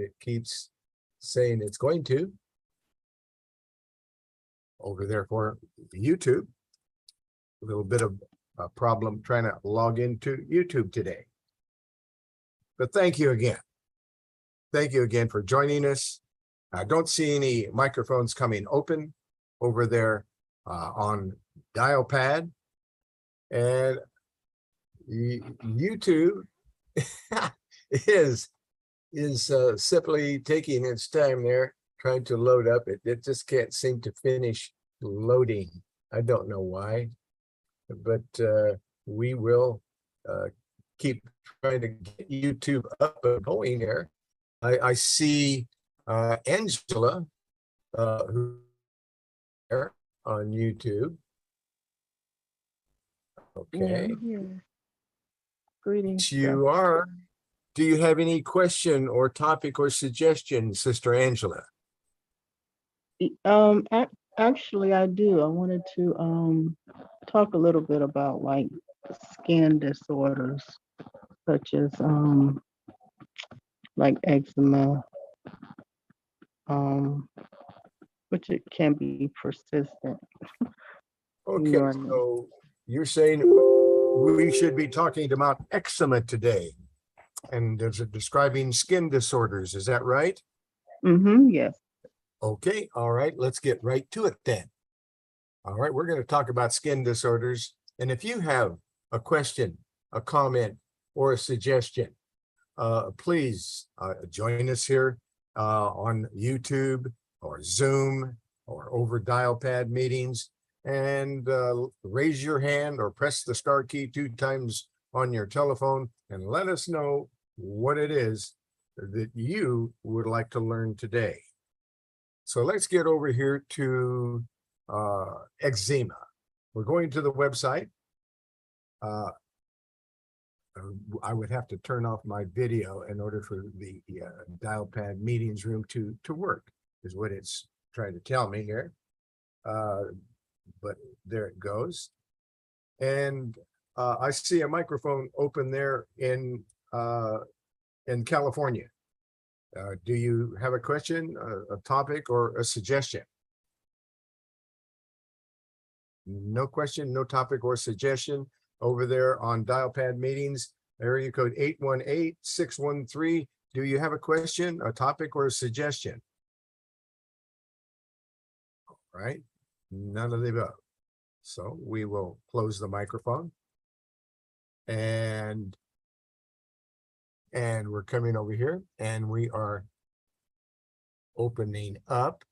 It keeps saying it's going to. Over there for YouTube. A little bit of a problem trying to log into YouTube today. But thank you again. Thank you again for joining us. I don't see any microphones coming open over there on dial pad. And YouTube is simply taking its time there, trying to load up. It just can't seem to finish loading. I don't know why, but we will keep trying to get YouTube up and going there. I see Angela who's there on YouTube. Okay. Yeah, greetings. You are. Do you have any question or topic or suggestion, Sister Angela? Actually, I do. I wanted to talk a little bit about like skin disorders, such as like eczema, which it can be persistent. Okay, Normally. so you're saying we should be talking about eczema today, and there's a describing skin disorders. Is that right? Yes. Okay, all right, let's get right to it then. All right, we're going to talk about skin disorders. And if you have a question, a comment, or a suggestion, please join us here on YouTube or Zoom or over dial pad meetings, and raise your hand or press the star key 2 times on your telephone and let us know what it is that you would like to learn today. So let's get over here to eczema. We're going to the website. I would have to turn off my video in order for the dial pad meetings room to work, is what it's trying to tell me here. But there it goes. And I see a microphone open there in California. Do you have a question, a topic, or a suggestion? No question, no topic or suggestion over there on dial pad meetings, area code 818-613. Do you have a question, a topic, or a suggestion? All right, none of the above. So we will close the microphone. And we're coming over here and we are opening up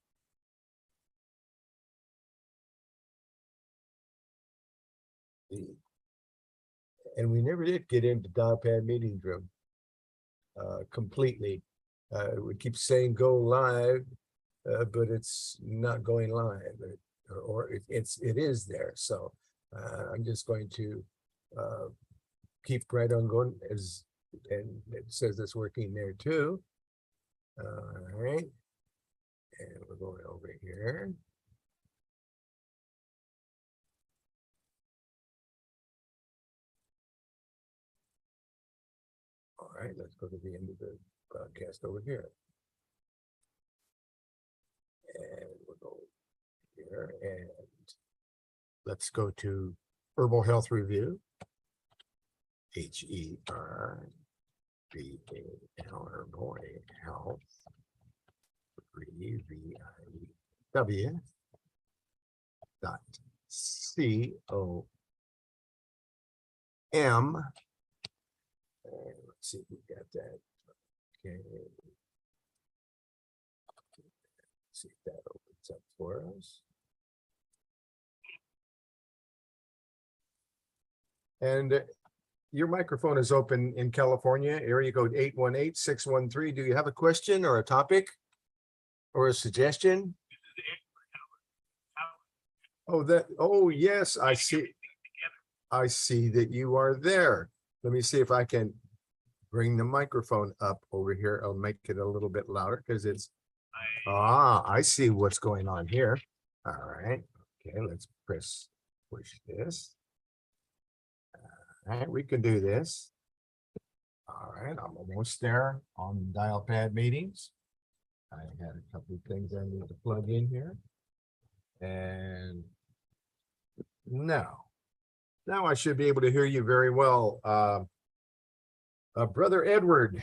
and we never did get into dial pad meetings room completely. We keep saying go live, but it's not going live, or it is there. So I'm just going to keep right on going, and it says it's working there too. All right, and we're going over here. All right, let's go to the end of the broadcast over here. And we'll go here and let's go to Herbal Health Review. HERBAL Herbal Health Review .com. Let's see if we got that. Okay. Let's see if that opens up for us. And your microphone is open in California, area code 818-613. Do you have a question or a topic or a suggestion? Oh, yes, I see. I see that you are there. Let me see if I can bring the microphone up over here. I'll make it a little bit louder because it's, I see what's going on here. All right. Okay, let's push this. All right, we can do this. All right, I'm almost there on dial pad meetings. I had a couple of things I need to plug in here. And now I should be able to hear you very well. Brother Edward,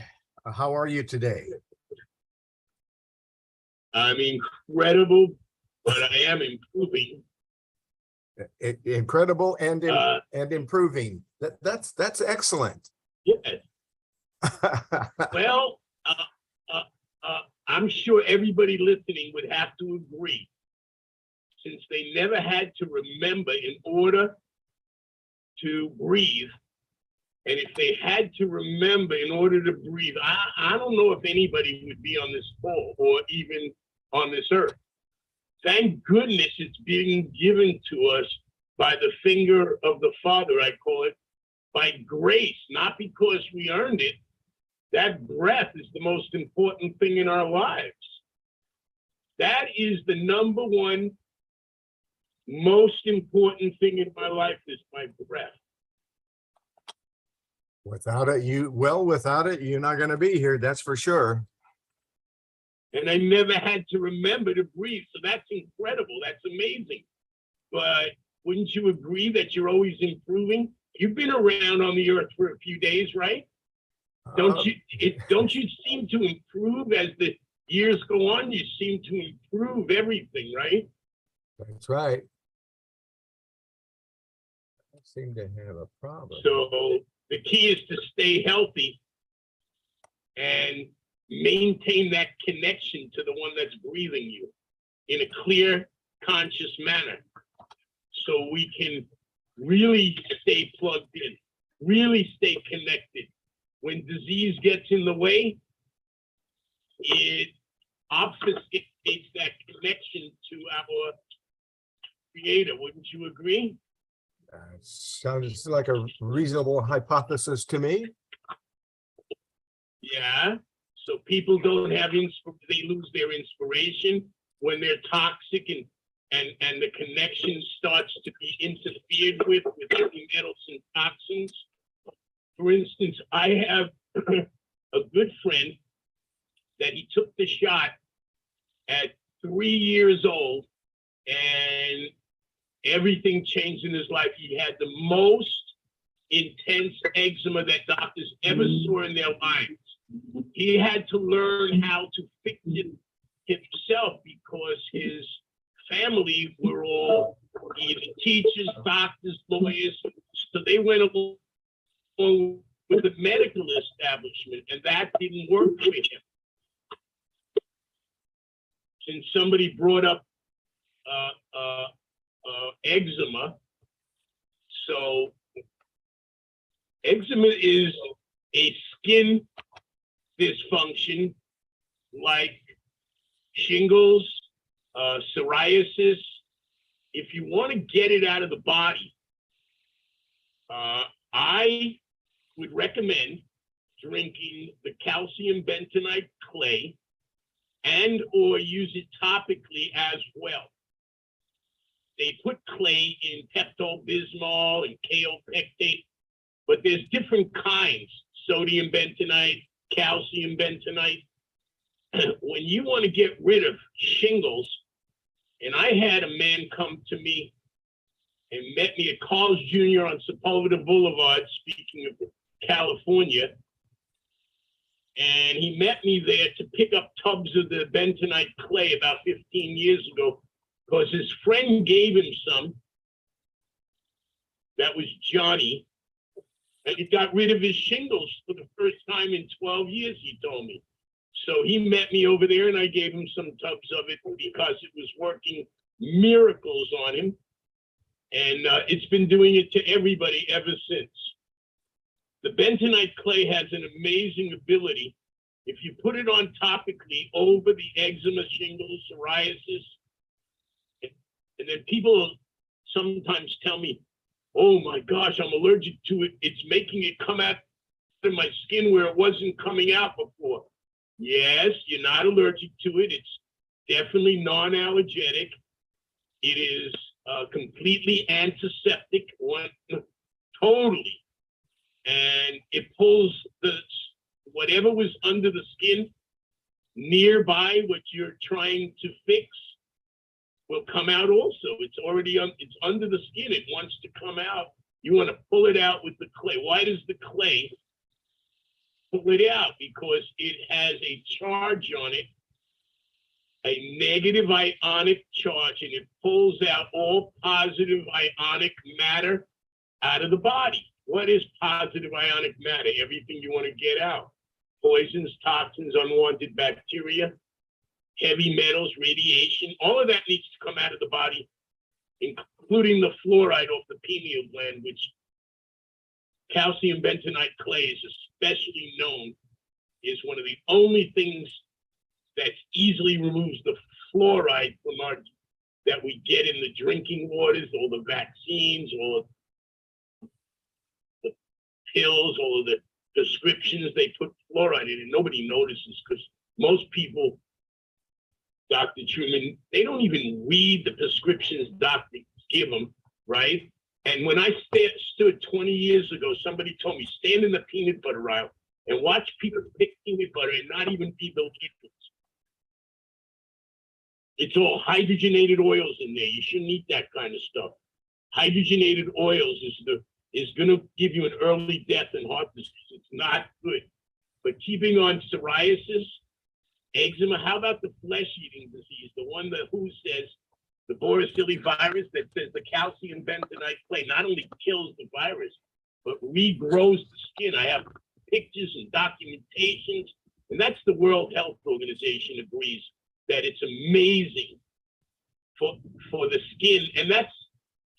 how are you today? I'm incredible, but I am improving. Incredible and improving. That's excellent. Yes. Well, I'm sure everybody listening would have to agree, since they never had to remember in order to breathe. And if they had to remember in order to breathe, I don't know if anybody would be on this call or even on this earth. Thank goodness it's being given to us by the finger of the Father, I call it, by grace, not because we earned it. That breath is the most important thing in our lives. That is the number one most important thing in my life is my breath. Without it, you're not going to be here. That's for sure. And I never had to remember to breathe. So that's incredible. That's amazing. But wouldn't you agree that you're always improving? You've been around on the earth for a few days, right? Don't you seem to improve as the years go on? You seem to improve everything, right? That's right. I seem to have a problem. So the key is to stay healthy and maintain that connection to the one that's breathing you in a clear, conscious manner. So we can really stay plugged in, really stay connected. When disease gets in the way, it obfuscates that connection to our Creator. Wouldn't you agree? Sounds like a reasonable hypothesis to me. Yeah. So people don't have they lose their inspiration when they're toxic and the connection starts to be interfered with heavy metals and toxins. For instance, I have a good friend that he took the shot at 3 years old and everything changed in his life. He had the most intense eczema that doctors ever saw in their lives. He had to learn how to fix it himself because his family were all either teachers, doctors, lawyers. So they went along with the medical establishment, and that didn't work for him. Since somebody brought up eczema, so eczema is a skin dysfunction like shingles, psoriasis. If you want to get it out of the body, I would recommend drinking the calcium bentonite clay and or use it topically as well. They put clay in Pepto-Bismol and kaopectate, but there's different kinds, sodium bentonite, calcium bentonite. When you want to get rid of shingles, and I had a man come to me and met me at Carl's Jr. on Sepulveda Boulevard, speaking of California, and he met me there to pick up tubs of the bentonite clay about 15 years ago, because his friend gave him some. That was Johnny. And he got rid of his shingles for the first time in 12 years, he told me. So he met me over there and I gave him some tubs of it because it was working miracles on him. And it's been doing it to everybody ever since. The bentonite clay has an amazing ability. If you put it on topically over the eczema, shingles, psoriasis, and then people sometimes tell me, oh my gosh, I'm allergic to it. It's making it come out of my skin where it wasn't coming out before. Yes, you're not allergic to it. It's definitely non-allergenic. It is completely antiseptic, totally. and it pulls whatever was under the skin nearby what you're trying to fix will come out also. It's already it's under the skin. It wants to come out. You want to pull it out with the clay. Why does the clay pull it out? Because it has a charge on it, a negative ionic charge, and it pulls out all positive ionic matter out of the body. What is positive ionic matter? Everything you want to get out. Poisons, toxins, unwanted bacteria, heavy metals, radiation, all of that needs to come out of the body, including the fluoride off the pineal gland, which calcium bentonite clay is especially known is one of the only things that easily removes the fluoride from that we get in the drinking waters, all the vaccines, all the pills, all of the prescriptions, they put fluoride in, and nobody notices because most people, Dr. Truman, they don't even read the prescriptions doctors give them, right? And when I stood 20 years ago, somebody told me, stand in the peanut butter aisle and watch people pick peanut butter and not even be those people. It's all hydrogenated oils in there. You shouldn't eat that kind of stuff. Hydrogenated oils is going to give you an early death and heart disease. It's not good. But keeping on psoriasis, eczema, how about the flesh-eating disease, the one that WHO says, the Boricilli virus, that says the calcium bentonite clay not only kills the virus, but regrows the skin. I have pictures and documentations, and that's the World Health Organization agrees that it's amazing for the skin. And that's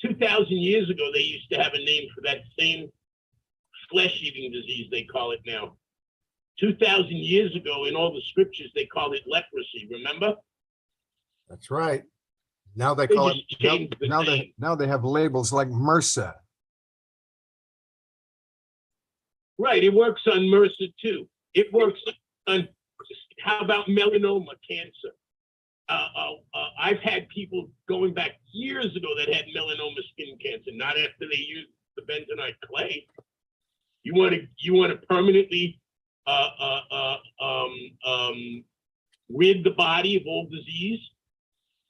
2,000 years ago, they used to have a name for that same flesh-eating disease, they call it now. 2,000 years ago, in all the scriptures, they called it leprosy, remember? That's right. Now they call it, just changed the name. now they have labels like MRSA. Right, it works on MRSA too. It works on, how about melanoma cancer? I've had people going back years ago that had melanoma skin cancer, not after they used the bentonite clay. You want to permanently rid the body of all disease?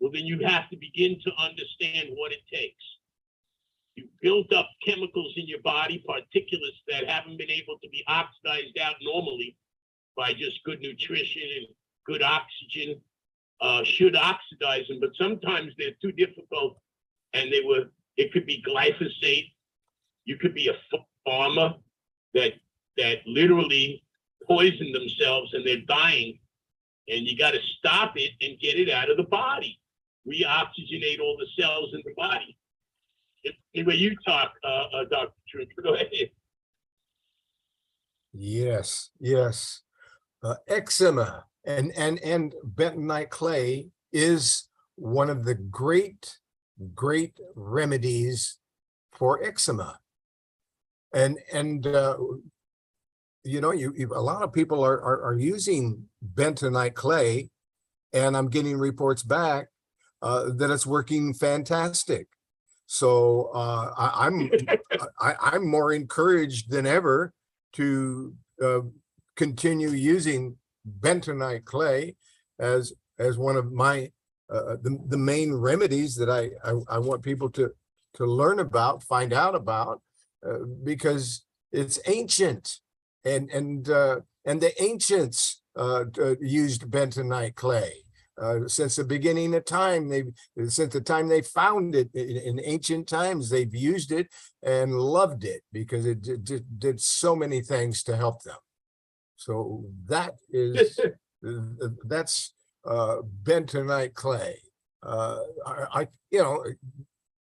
Well, then you have to begin to understand what it takes. You built up chemicals in your body, particulates that haven't been able to be oxidized out normally by just good nutrition and good oxygen. Should oxidize them, but sometimes they're too difficult, and it could be glyphosate. You could be a farmer that literally poisoned themselves and they're dying, and you got to stop it and get it out of the body. Reoxygenate all the cells in the body. Anyway, you talk, Dr. Truman. Go ahead. Yes, yes. Eczema and bentonite clay is one of the great remedies for eczema. And you know, a lot of people are using bentonite clay, and I'm getting reports back that it's working fantastic. So I'm more encouraged than ever to continue using bentonite clay as one of my the main remedies that I want people to learn about, find out about, because it's ancient, and the ancients used bentonite clay. Since the beginning of time, since the time they found it in ancient times, they've used it and loved it because it did so many things to help them. So that is that's bentonite clay. You know,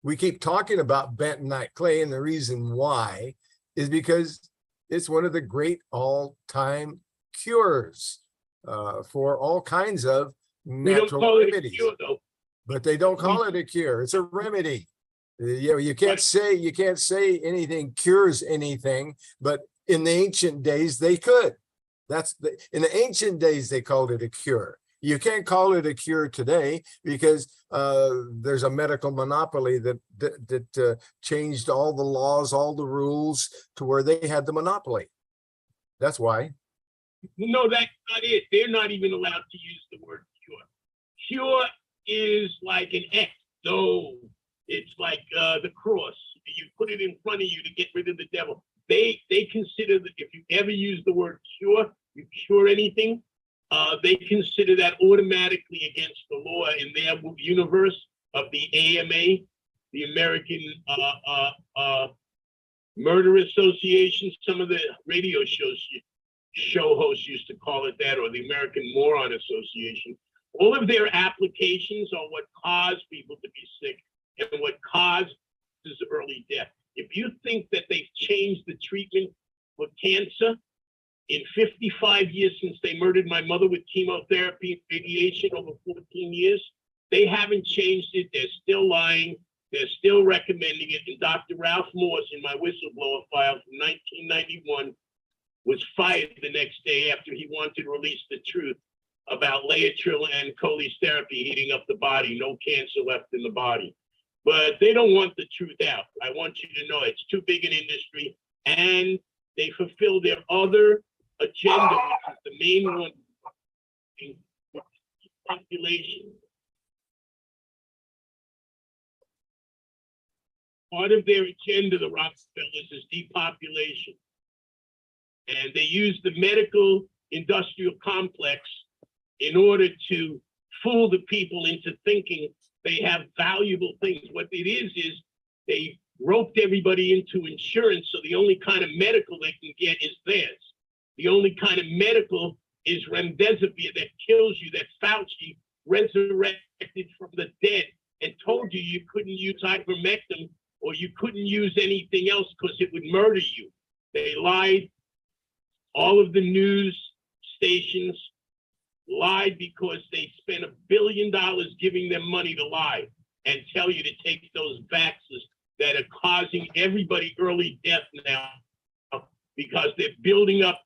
we keep talking about bentonite clay, and the reason why is because it's one of the great all-time cures for all kinds of natural remedies. But they don't call it a cure. It's a remedy. You know, you can't say anything cures anything, but in the ancient days they could. In the ancient days they called it a cure. You can't call it a cure today because there's a medical monopoly that changed all the laws, all the rules to where they had the monopoly. That's why. No, that's not it. They're not even allowed to use the word cure. Cure is like an X. No, it's like the cross. You put it in front of you to get rid of the devil. They consider that if you ever use the word cure, you cure anything, they consider that automatically against the law in their universe of the AMA, the American Murder Association. Some of the radio show hosts used to call it that, or the American Moron Association. All of their applications are what cause people to be sick and what causes early death. If you think that they've changed the treatment for cancer in 55 years since they murdered my mother with chemotherapy and radiation over 14 years, they haven't changed it. They're still lying. They're still recommending it. And Dr. Ralph Morse, in my whistleblower file from 1991, was fired the next day after he wanted to release the truth about Laetrile and Coley's therapy heating up the body, no cancer left in the body. But they don't want the truth out. I want you to know it's too big an industry, and they fulfill their other agenda, which is the main one, population. Part of their agenda, the Rockefellers, is depopulation. And they use the medical industrial complex in order to fool the people into thinking they have valuable things. What it is they roped everybody into insurance, so the only kind of medical they can get is theirs. The only kind of medical is remdesivir that kills you, that Fauci resurrected from the dead and told you you couldn't use ivermectin or you couldn't use anything else because it would murder you. They lied. All of the news stations lied because they spent $1 billion giving them money to lie and tell you to take those vaccines that are causing everybody early death now because they're building up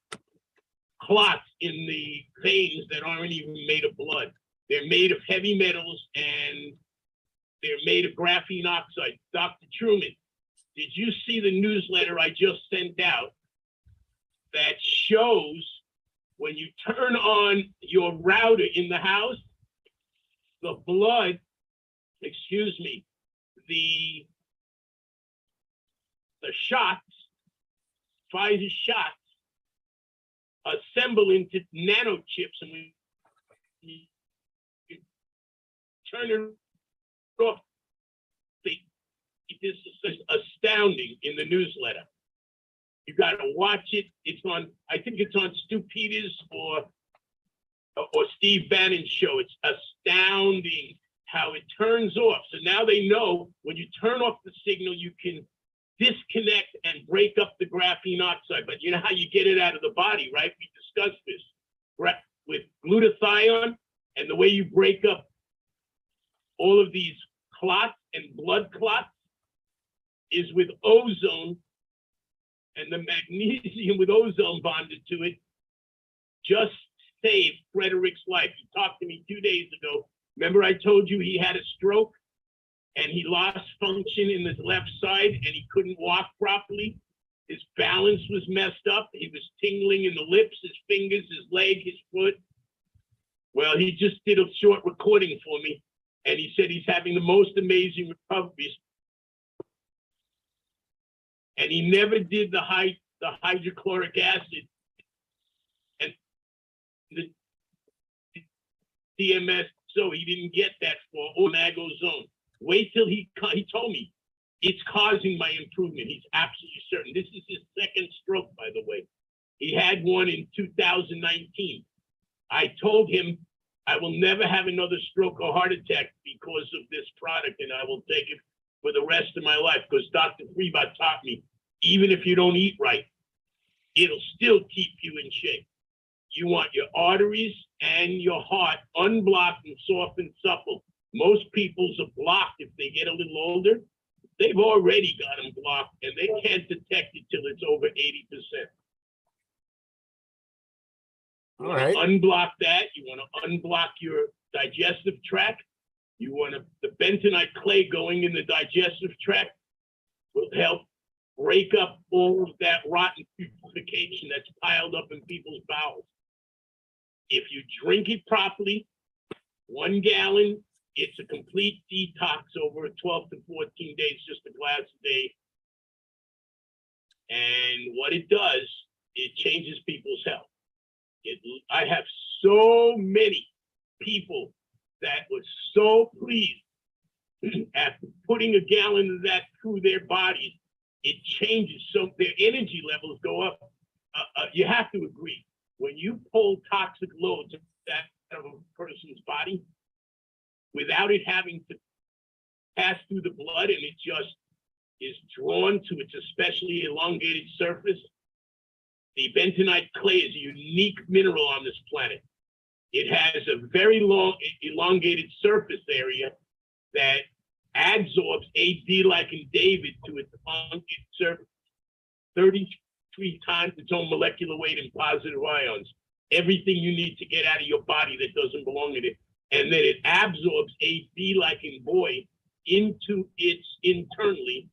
clots in the veins that aren't even made of blood. They're made of heavy metals and they're made of graphene oxide. Dr. Truman, did you see the newsletter I just sent out that shows when you turn on your router in the house, the blood, the shots, Pfizer shots, assemble into nanochips, and we turn it off. This is astounding in the newsletter. You got to watch it. It's on, I think it's on Stu Peters or Steve Bannon's show. It's astounding how it turns off. So now they know when you turn off the signal, you can disconnect and break up the graphene oxide. But you know how you get it out of the body, right? We discussed this with glutathione, and the way you break up all of these clots and blood clots is with ozone, and the magnesium with ozone bonded to it just saved Frederick's life. He talked to me 2 days ago. Remember I told you he had a stroke and he lost function in his left side and he couldn't walk properly? His balance was messed up. He was tingling in the lips, his fingers, his leg, his foot. Well, he just did a short recording for me, and he said he's having the most amazing recoveries. And he never did the hydrochloric acid and the DMS, so he didn't get that for omagozone. Wait till he told me it's causing my improvement. He's absolutely certain. This is his second stroke, by the way. He had one in 2019. I told him I will never have another stroke or heart attack because of this product, and I will take it for the rest of my life, because Dr. Freebot taught me, even if you don't eat right, it'll still keep you in shape. You want your arteries and your heart unblocked and soft and supple. Most people's are blocked if they get a little older. They've already got them blocked, and they can't detect it till it's over 80%. You All want right. to unblock that. You want to unblock your digestive tract. You want the bentonite clay going in the digestive tract will help break up all of that rotten putrefaction that's piled up in people's bowels. If you drink it properly, 1 gallon, it's a complete detox over 12 to 14 days, just a glass a day. And what it does, it changes people's health. I have so many people that was so pleased after putting a gallon of that through their bodies. It changes, so their energy levels go up. You have to agree, when you pull toxic loads of that out of a person's body without it having to pass through the blood, and it just is drawn to its especially elongated surface. The bentonite clay is a unique mineral on this planet. It has a very long, elongated surface area that adsorbs AD like in David to its elongated surface 33 times its own molecular weight in positive ions. Everything you need to get out of your body that doesn't belong in it. And then it absorbs AD like in boy into its internally.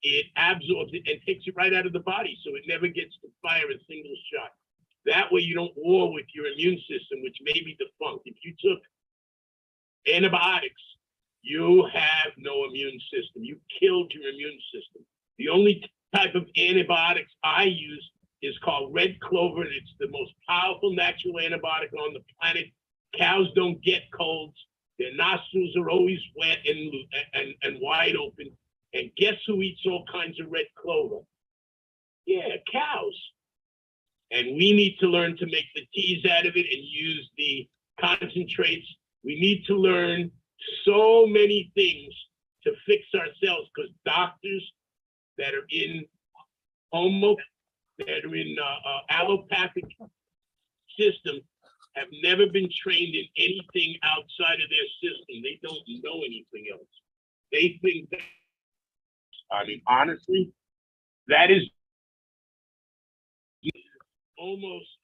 It absorbs it and takes it right out of the body, so it never gets to fire a single shot. That way you don't war with your immune system, which may be defunct. If you took antibiotics, you have no immune system. You killed your immune system. The only type of antibiotics I use is called red clover, and it's the most powerful natural antibiotic on the planet. Cows don't get colds. Their nostrils are always wet and wide open. And guess who eats all kinds of red clover? Yeah, cows. And we need to learn to make the teas out of it and use the concentrates. We need to learn so many things to fix ourselves, because doctors that are in that are in allopathic system have never been trained in anything outside of their system. They don't know anything else. They think that, I mean, honestly, that is almost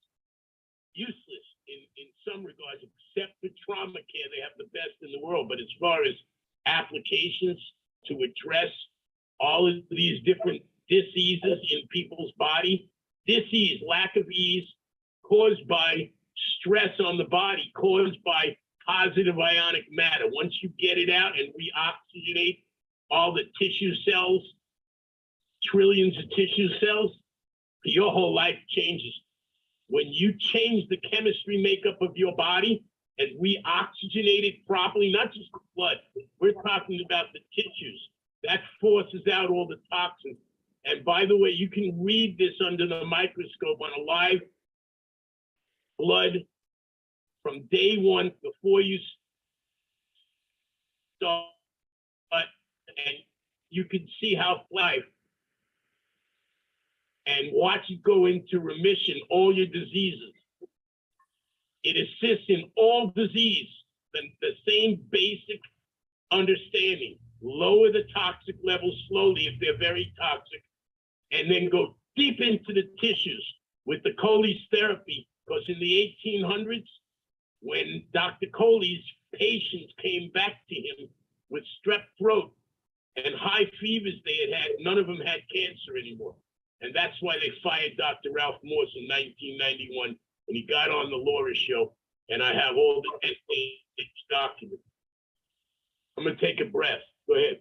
useless in some regards, except for trauma care. They have the best in the world. But as far as applications to address all of these different diseases in people's body, disease, lack of ease, caused by stress on the body, caused by positive ionic matter. Once you get it out and reoxygenate all the tissue cells, trillions of tissue cells, your whole life changes. When you change the chemistry makeup of your body and reoxygenate it properly, not just the blood, we're talking about the tissues. That forces out all the toxins. And by the way, you can read this under the microscope on a live blood from day one before you start, and you can see how life, and watch it go into remission, all your diseases. It assists in all disease, the same basic understanding. Lower the toxic levels slowly if they're very toxic, and then go deep into the tissues with the Coley's therapy. Because in the 1800s, when Dr. Coley's patients came back to him with strep throat and high fevers they had, none of them had cancer anymore. And that's why they fired Dr. Ralph Morse in 1991 when he got on the Laura show. And I have all the documents. I'm going to take a breath. Go ahead.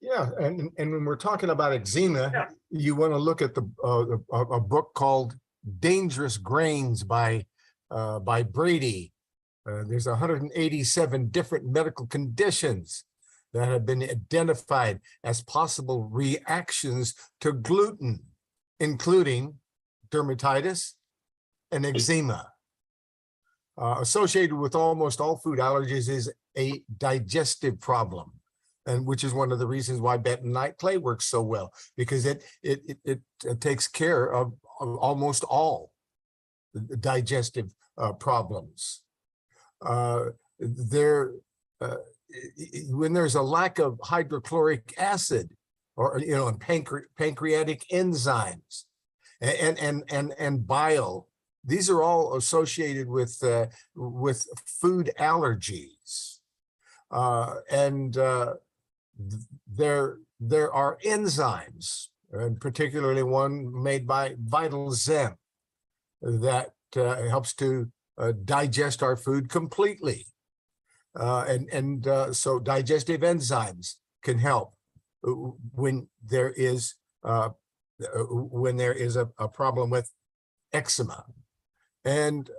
Yeah, and when we're talking about eczema, you want to look at a book called Dangerous Grains by Brady. There's 187 different medical conditions that have been identified as possible reactions to gluten, including dermatitis and eczema. Associated with almost all food allergies is a digestive problem, and which is one of the reasons why bentonite clay works so well, because it takes care of almost all the digestive problems. When there's a lack of hydrochloric acid, or and pancreatic enzymes, and bile these are all associated with food allergies. And there are enzymes, and particularly one made by Vital Zen, that helps to digest our food completely. So digestive enzymes can help when there is a problem with eczema. And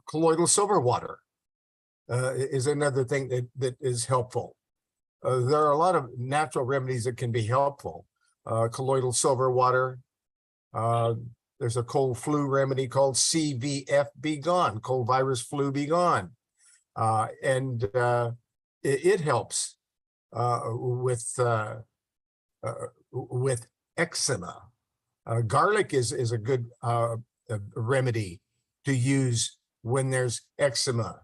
colloidal silver water is another thing that is helpful. There are a lot of natural remedies that can be helpful. Colloidal silver water. There's a cold flu remedy called CVF Be Gone, cold virus flu be gone. It helps with eczema. Garlic is a good remedy to use when there's eczema.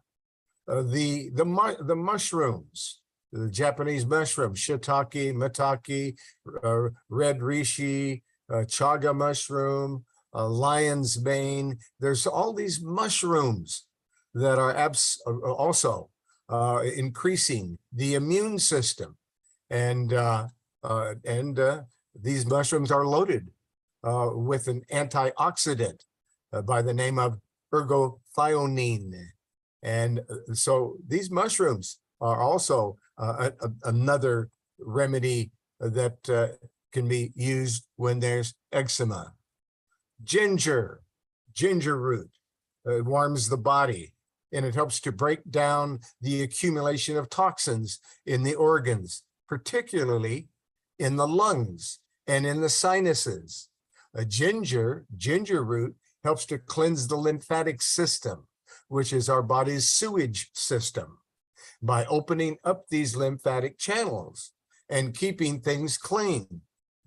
The mushrooms, the Japanese mushroom, shiitake, maitake, red reishi, chaga mushroom, lion's mane. There's all these mushrooms that are also increasing the immune system, and these mushrooms are loaded with an antioxidant by the name of ergothioneine. And so these mushrooms are also another remedy that can be used when there's eczema. Ginger root, it warms the body, and it helps to break down the accumulation of toxins in the organs, particularly in the lungs and in the sinuses. Ginger root helps to cleanse the lymphatic system, which is our body's sewage system, by opening up these lymphatic channels and keeping things clean.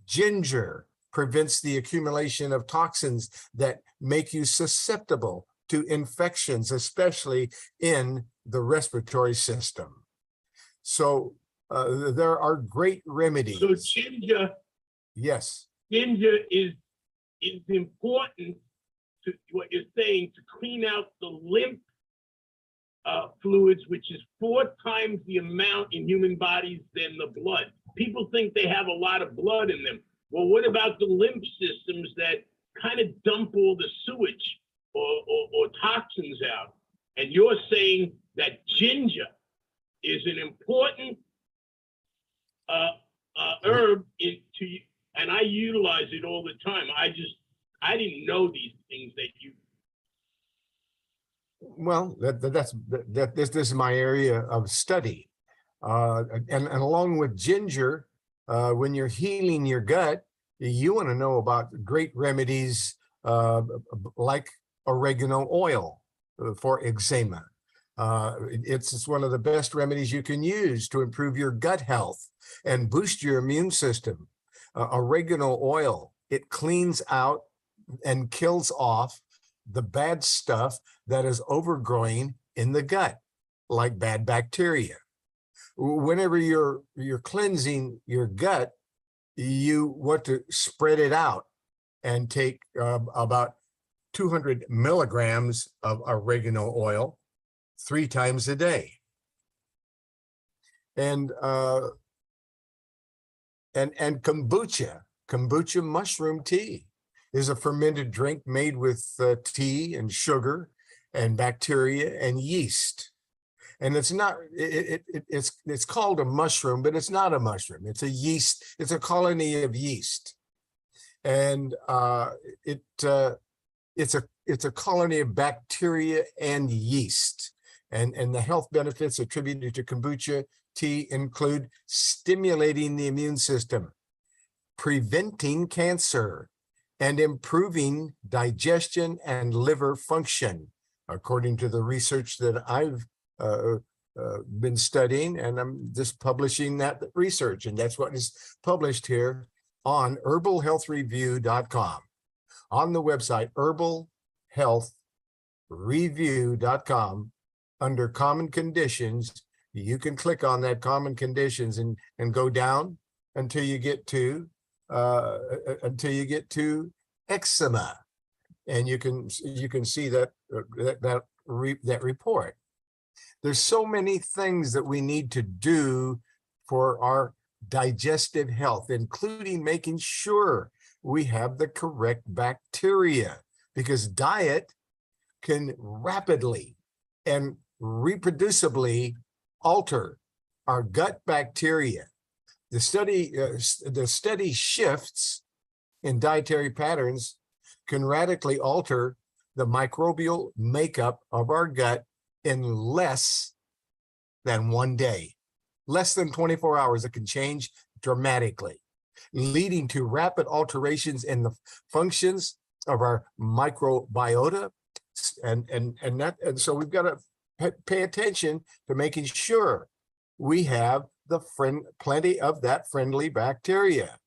Ginger prevents the accumulation of toxins that make you susceptible to infections, especially in the respiratory system. So there are great remedies. So ginger, yes, ginger is important to what you're saying, to clean out the lymph fluids, which is 4 times the amount in human bodies than the blood. People think they have a lot of blood in them. Well, what about the lymph systems that kind of dump all the sewage or toxins out? And you're saying that ginger is an important herb and I utilize it all the time. I didn't know these things that you. Well, this is my area of study, and along with ginger, when you're healing your gut, you want to know about great remedies like oregano oil for eczema. It's one of the best remedies you can use to improve your gut health and boost your immune system. Oregano oil, it cleans out and kills off the bad stuff that is overgrowing in the gut, like bad bacteria. Whenever you're cleansing your gut, you want to spread it out and take about 200 milligrams of oregano oil 3 times a day. And kombucha mushroom tea is a fermented drink made with tea and sugar and bacteria and yeast. And it's not, it's called a mushroom, but it's not a mushroom. It's a yeast, it's a colony of yeast. And it's a colony of bacteria and yeast. And the health benefits attributed to kombucha tea include stimulating the immune system, preventing cancer, and improving digestion and liver function, according to the research that I've been studying, and I'm just publishing that research, and that's what is published here on herbalhealthreview.com. On the website herbalhealthreview.com, under common conditions, you can click on that common conditions and go down until you get to until you get to eczema. And you can see that that report. There's so many things that we need to do for our digestive health, including making sure we have the correct bacteria, because diet can rapidly and reproducibly alter our gut bacteria. The steady shifts in dietary patterns can radically alter the microbial makeup of our gut in less than 1 day. Less than 24 hours, it can change dramatically, leading to rapid alterations in the functions of our microbiota. And so we've got to pay attention to making sure we have plenty of that friendly bacteria.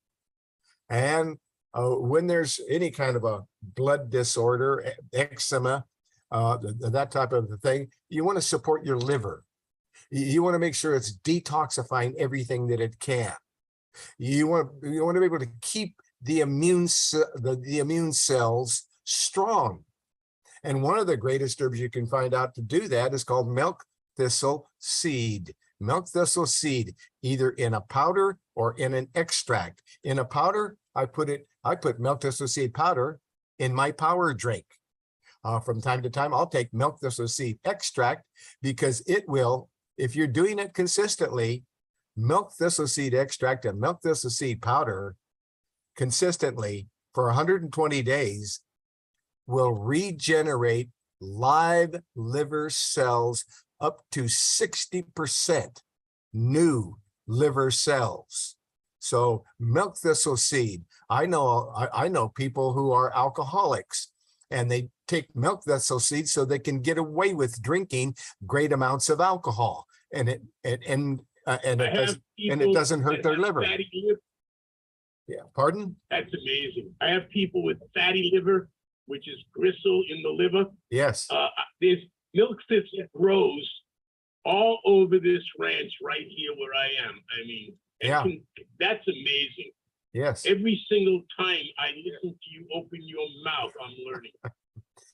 And when there's any kind of a blood disorder, eczema, that type of thing, you want to support your liver. You want to make sure it's detoxifying everything that it can. You want to be able to keep the immune cells strong. And one of the greatest herbs you can find out to do that is called milk thistle seed. Milk thistle seed, either in a powder or in an extract. In a powder, I put milk thistle seed powder in my power drink. From time to time, I'll take milk thistle seed extract, because it will, if you're doing it consistently, milk thistle seed extract and milk thistle seed powder consistently for 120 days will regenerate live liver cells up to 60% new liver cells. So milk thistle seed, I know people who are alcoholics, and they take milk thistle seed so they can get away with drinking great amounts of alcohol, and it doesn't hurt their liver. Yeah, pardon? That's amazing. I have people with fatty liver, which is gristle in the liver. Yes. There's milk thistle grows all over this ranch right here where I am. I mean, yeah, that's amazing. Yes. Every single time I listen to you open your mouth, I'm learning.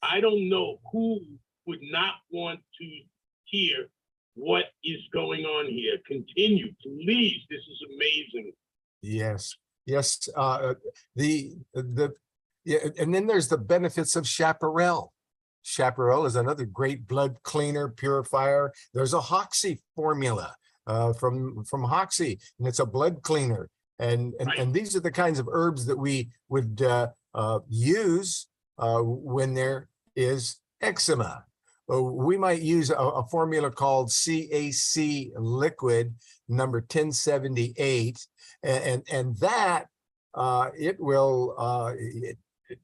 I don't know who would not want to hear what is going on here. Continue, please. This is amazing. Yes. Yes. And then there's the benefits of chaparral. Chaparral is another great blood cleaner, purifier. There's a Hoxie formula from Hoxie, and it's a blood cleaner. And these are the kinds of herbs that we would use when there is eczema. We might use a formula called CAC liquid number 1078, and that it will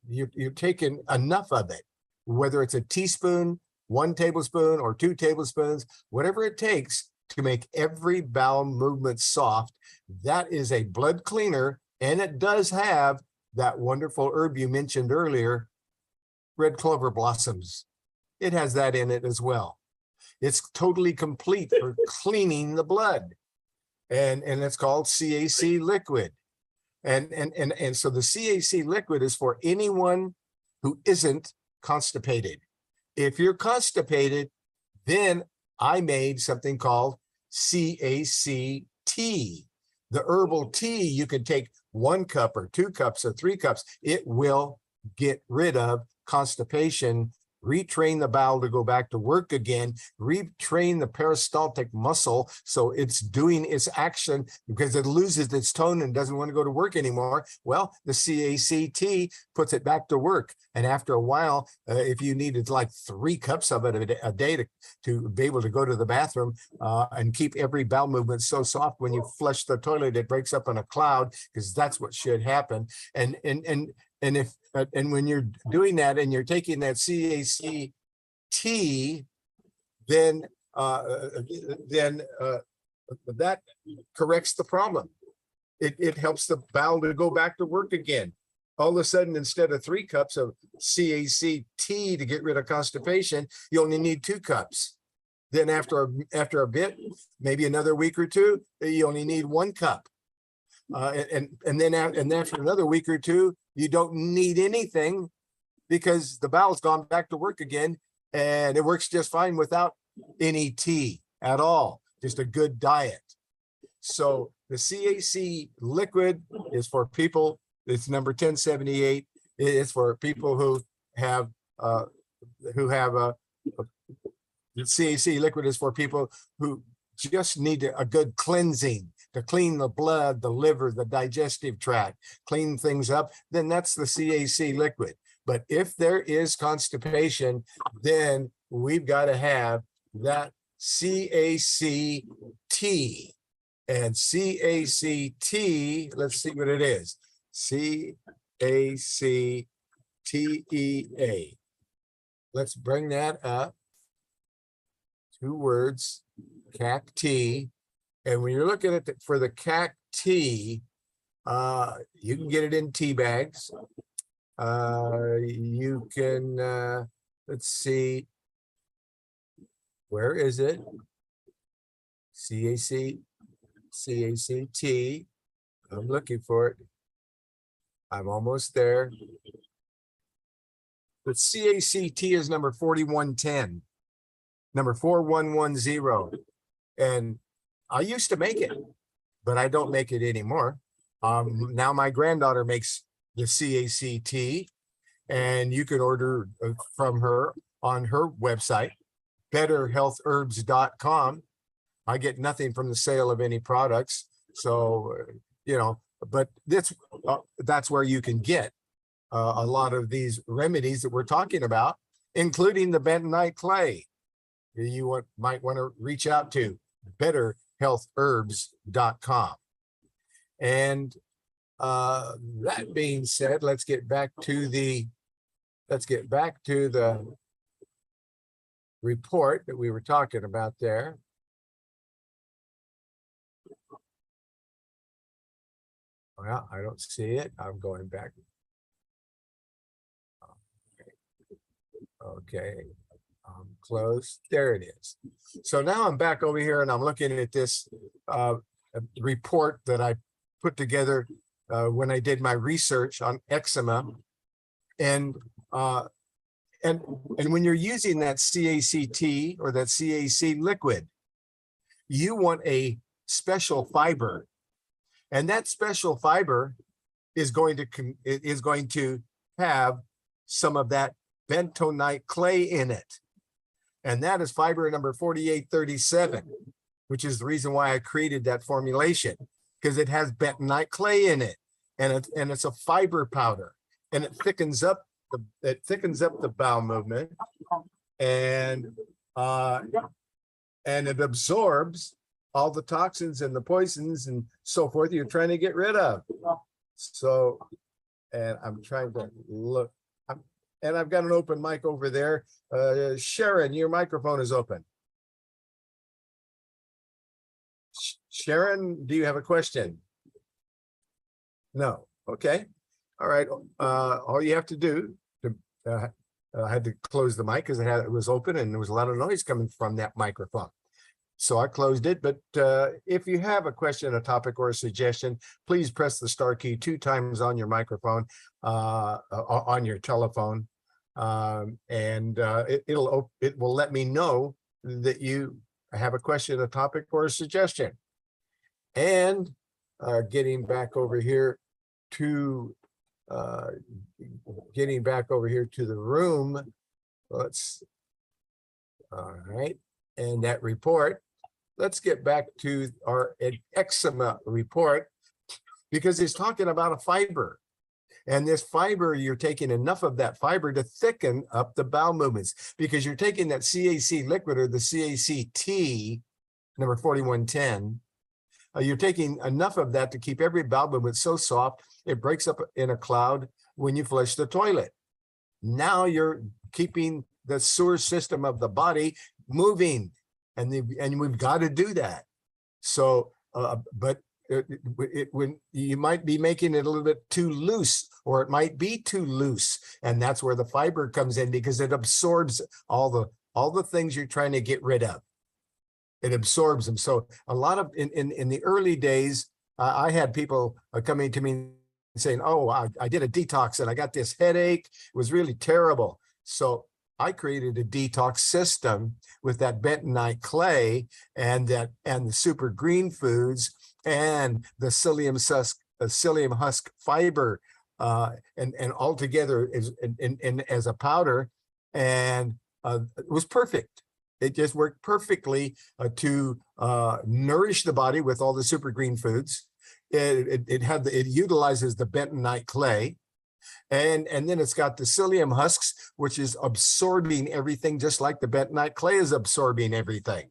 you're taking enough of it, whether it's a teaspoon, 1 tablespoon, or 2 tablespoons, whatever it takes to make every bowel movement soft. That is a blood cleaner, and it does have that wonderful herb you mentioned earlier, red clover blossoms. It has that in it as well. It's totally complete for cleaning the blood, and it's called CAC liquid. And so the CAC liquid is for anyone who isn't constipated. If you're constipated, then I made something called CAC tea. The herbal tea, you can take 1 cup or 2 cups or 3 cups. It will get rid of constipation, retrain the bowel to go back to work again, retrain the peristaltic muscle so it's doing its action, because it loses its tone and doesn't want to go to work anymore. Well, the CACT puts it back to work. And after a while, if you needed like 3 cups of it a day to be able to go to the bathroom and keep every bowel movement so soft, when you flush the toilet, it breaks up in a cloud, because that's what should happen. And when you're doing that and you're taking that CAC tea, then that corrects the problem. It helps the bowel to go back to work again. All of a sudden, instead of 3 cups of CAC tea to get rid of constipation, you only need 2 cups. Then after a bit, maybe another week or 2, you only need 1 cup. And then after another week or two, you don't need anything because the bowel's gone back to work again, and it works just fine without any tea at all. Just a good diet. So the CAC liquid is for people. It's number 1078. It's for people who have the CAC liquid is for people who just need a good cleansing to clean the blood, the liver, the digestive tract, clean things up. Then that's the CAC liquid. But if there is constipation, then we've got to have that CAC tea. And CAC-T, let's see what it is. CAC-TEA. Let's bring that up. 2 words, CAC-T. And when you're looking at for the CAC-T, you can get it in tea bags. You can, let's see, where is it? CAC-T. I'm looking for it. I'm almost there. The CAC-T is number 4110, number 4110. And I used to make it, but I don't make it anymore. Now my granddaughter makes the CAC-T, and you can order from her on her website, betterhealthherbs.com. I get nothing from the sale of any products. So, but that's where you can get a lot of these remedies that we're talking about, including the bentonite clay. You might want to reach out to betterhealthherbs.com. And that being said, let's get back to the report that we were talking about there. Well, I don't see it. I'm going back. Okay. Close. There it is. So now I'm back over here and I'm looking at this report that I put together when I did my research on eczema. And when you're using that CAC-T or that CAC liquid, you want a special fiber. And that special fiber is going to have some of that bentonite clay in it. And that is fiber number 4837, which is the reason why I created that formulation, because it has bentonite clay in it, and it's a fiber powder, and it thickens up the bowel movement, and it absorbs all the toxins and the poisons and so forth you're trying to get rid of. So, and I'm trying to look, and I've got an open mic over there. Sharon, your microphone is open. Sharon, do you have a question? No. Okay. All right. All you have to do, I had to close the mic because it was open and there was a lot of noise coming from that microphone. So I closed it. But if you have a question, a topic, or a suggestion, please press the star key 2 times on your microphone, on your telephone. It will let me know that you have a question, a topic, or a suggestion. And getting back over here to the room. All right. And that report, let's get back to our eczema report, because it's talking about a fiber. And this fiber, you're taking enough of that fiber to thicken up the bowel movements, because you're taking that CAC liquid or the CAC-T, number 4110. You're taking enough of that to keep every bowel movement so soft, it breaks up in a cloud when you flush the toilet. Now you're keeping the sewer system of the body moving, and we've got to do that. So, but when you might be making it a little bit too loose, or it might be too loose, and that's where the fiber comes in, because it absorbs all the things you're trying to get rid of. It absorbs them. So a lot of in the early days, I had people coming to me and saying, oh, I did a detox and I got this headache. It was really terrible. So I created a detox system with that bentonite clay and the super green foods and the psyllium husk fiber, and all together as a powder, and it was perfect. It just worked perfectly to nourish the body with all the super green foods. It utilizes the bentonite clay, and then it's got the psyllium husks, which is absorbing everything just like the bentonite clay is absorbing everything.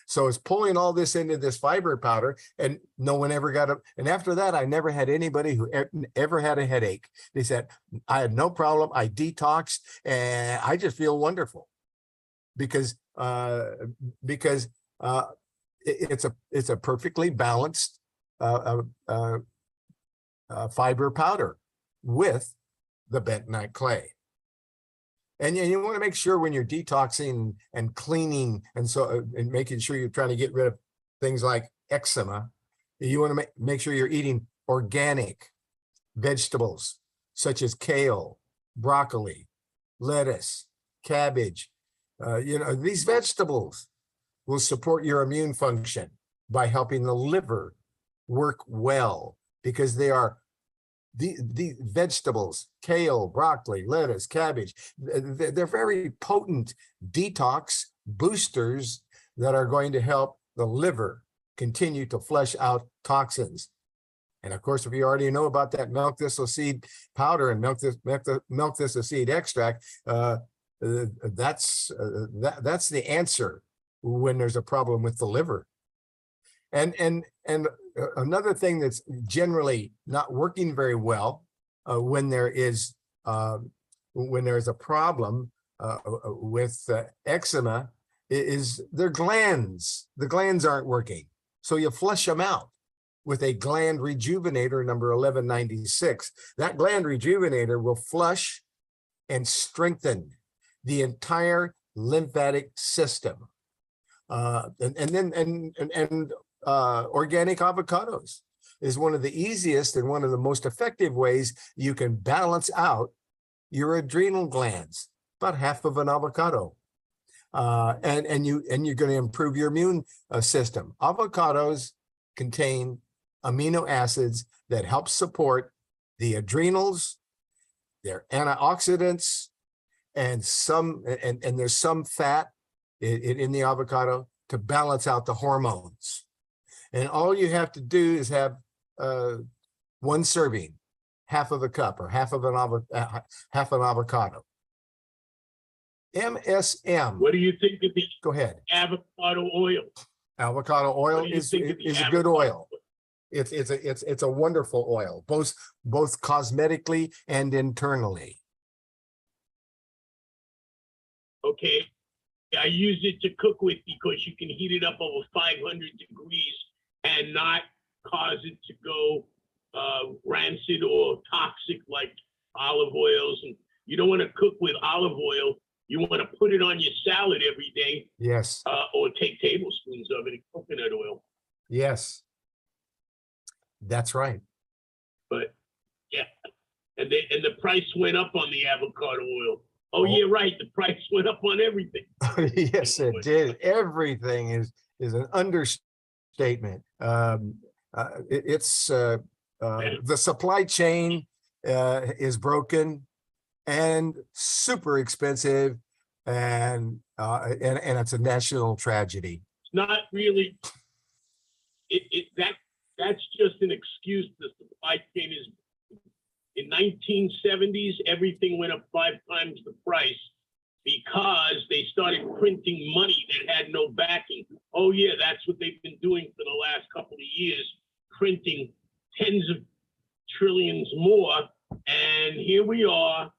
So it's pulling all this into this fiber powder, and no one ever got a, and after that, I never had anybody who ever had a headache. They said, I had no problem. I detoxed and I just feel wonderful because it's a perfectly balanced fiber powder with the bentonite clay. And you want to make sure when you're detoxing and cleaning and making sure you're trying to get rid of things like eczema, you want to make sure you're eating organic vegetables such as kale, broccoli, lettuce, cabbage. These vegetables will support your immune function by helping the liver work well, because they are the vegetables, kale, broccoli, lettuce, cabbage, they're very potent detox boosters that are going to help the liver continue to flush out toxins. And of course, if you already know about that milk thistle seed powder and milk thistle seed extract, that's the answer when there's a problem with the liver. And another thing that's generally not working very well when there's a problem with eczema is their glands. The glands aren't working, so you flush them out with a gland rejuvenator number 1196. That gland rejuvenator will flush and strengthen the entire lymphatic system. Organic avocados is one of the easiest and one of the most effective ways you can balance out your adrenal glands. About half of an avocado, and you're going to improve your immune system. Avocados contain amino acids that help support the adrenals, their antioxidants, and there's some fat in the avocado to balance out the hormones. And all you have to do is have one serving, half of a cup or half an avocado. MSM. What do you think of the Go ahead. avocado oil? Avocado oil is a good oil. It's a wonderful oil, both cosmetically and internally. Okay, I use it to cook with because you can heat it up over 500 degrees and not cause it to go rancid or toxic like olive oils. And you don't want to cook with olive oil. You want to put it on your salad every day. Yes. Or take tablespoons of it in coconut oil. Yes. That's right. But yeah, and the price went up on the avocado oil. Oh, yeah, right. The price went up on everything. Yes, it did. Everything is an understatement. The supply chain is broken and super expensive, and it's a national tragedy. It's not really. That's just an excuse. The supply chain is. In 1970s, everything went up 5 times the price because they started printing money that had no backing. Oh yeah, that's what they've been doing for the last couple of years, printing tens of trillions more. And here we are,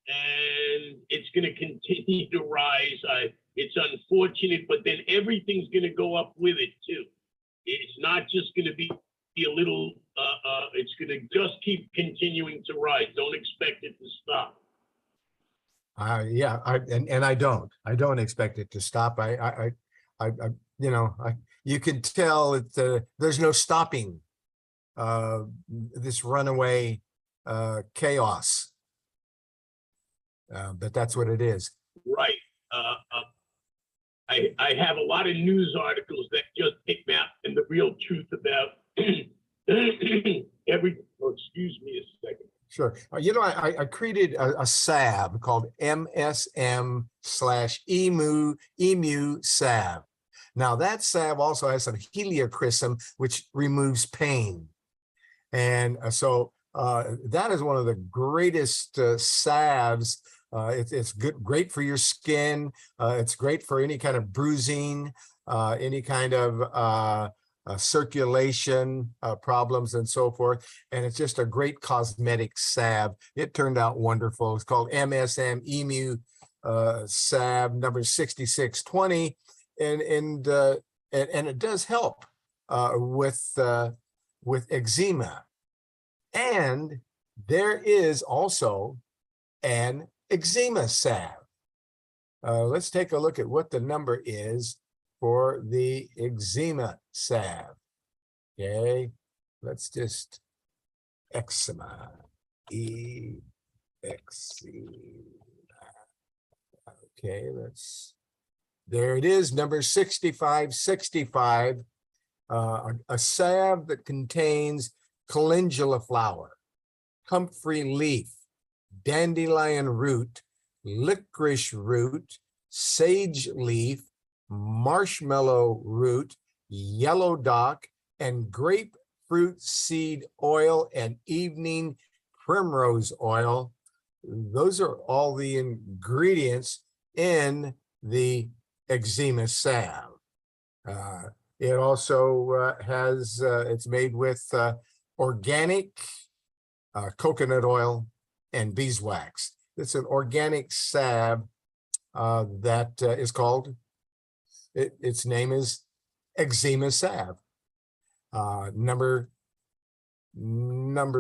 and it's going to continue to rise. It's unfortunate, but then everything's going to go up with it too. It's not just going to be a little, it's going to just keep continuing to rise. Don't expect it to stop. Yeah, I don't expect it to stop. You can tell there's no stopping this runaway chaos. But that's what it is. Right. I have a lot of news articles that just came out and the real truth about excuse me a second. Sure. You know, I created a salve called MSM/emu salve. Now that salve also has some heliochrysum, which removes pain. And so that is one of the greatest salves. It's great for your skin. It's great for any kind of bruising, any kind of circulation problems and so forth. And it's just a great cosmetic salve. It turned out wonderful. It's called MSM Emu salve number 6620. And it does help with eczema. And there is also an eczema salve. Let's take a look at what the number is for the eczema salve. Okay, let's just eczema, okay, there it is, number 6565, a salve that contains calendula flower, comfrey leaf, dandelion root, licorice root, sage leaf, marshmallow root, yellow dock, and grapefruit seed oil and evening primrose oil. Those are all the ingredients in the eczema salve. It also has, it's made with organic coconut oil and beeswax. It's an organic salve that is called, its name is eczema salve. Number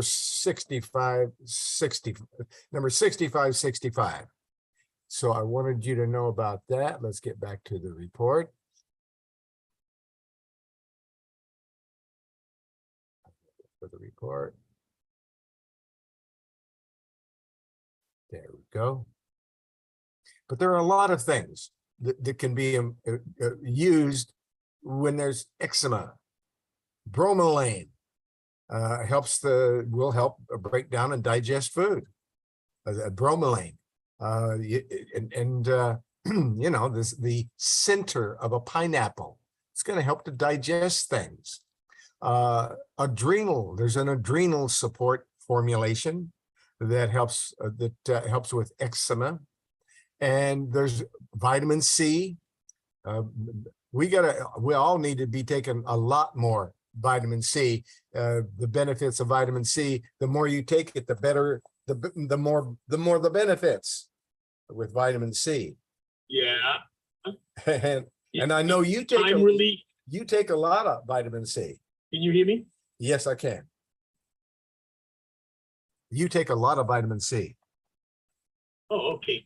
6565. So I wanted you to know about that. Let's get back to the report. For the report. There we go. But there are a lot of things that can be used when there's eczema. Bromelain will help break down and digest food. Bromelain, you know, the center of a pineapple. It's going to help to digest things. Adrenal, there's an adrenal support formulation that helps helps with eczema. And there's vitamin C. We all need to be taking a lot more vitamin C. The benefits of vitamin C, the more you take it, the better, the more the benefits with vitamin C. Yeah. And I know you take you take a lot of vitamin C. Can you hear me? Yes, I can. You take a lot of vitamin C. Oh, okay.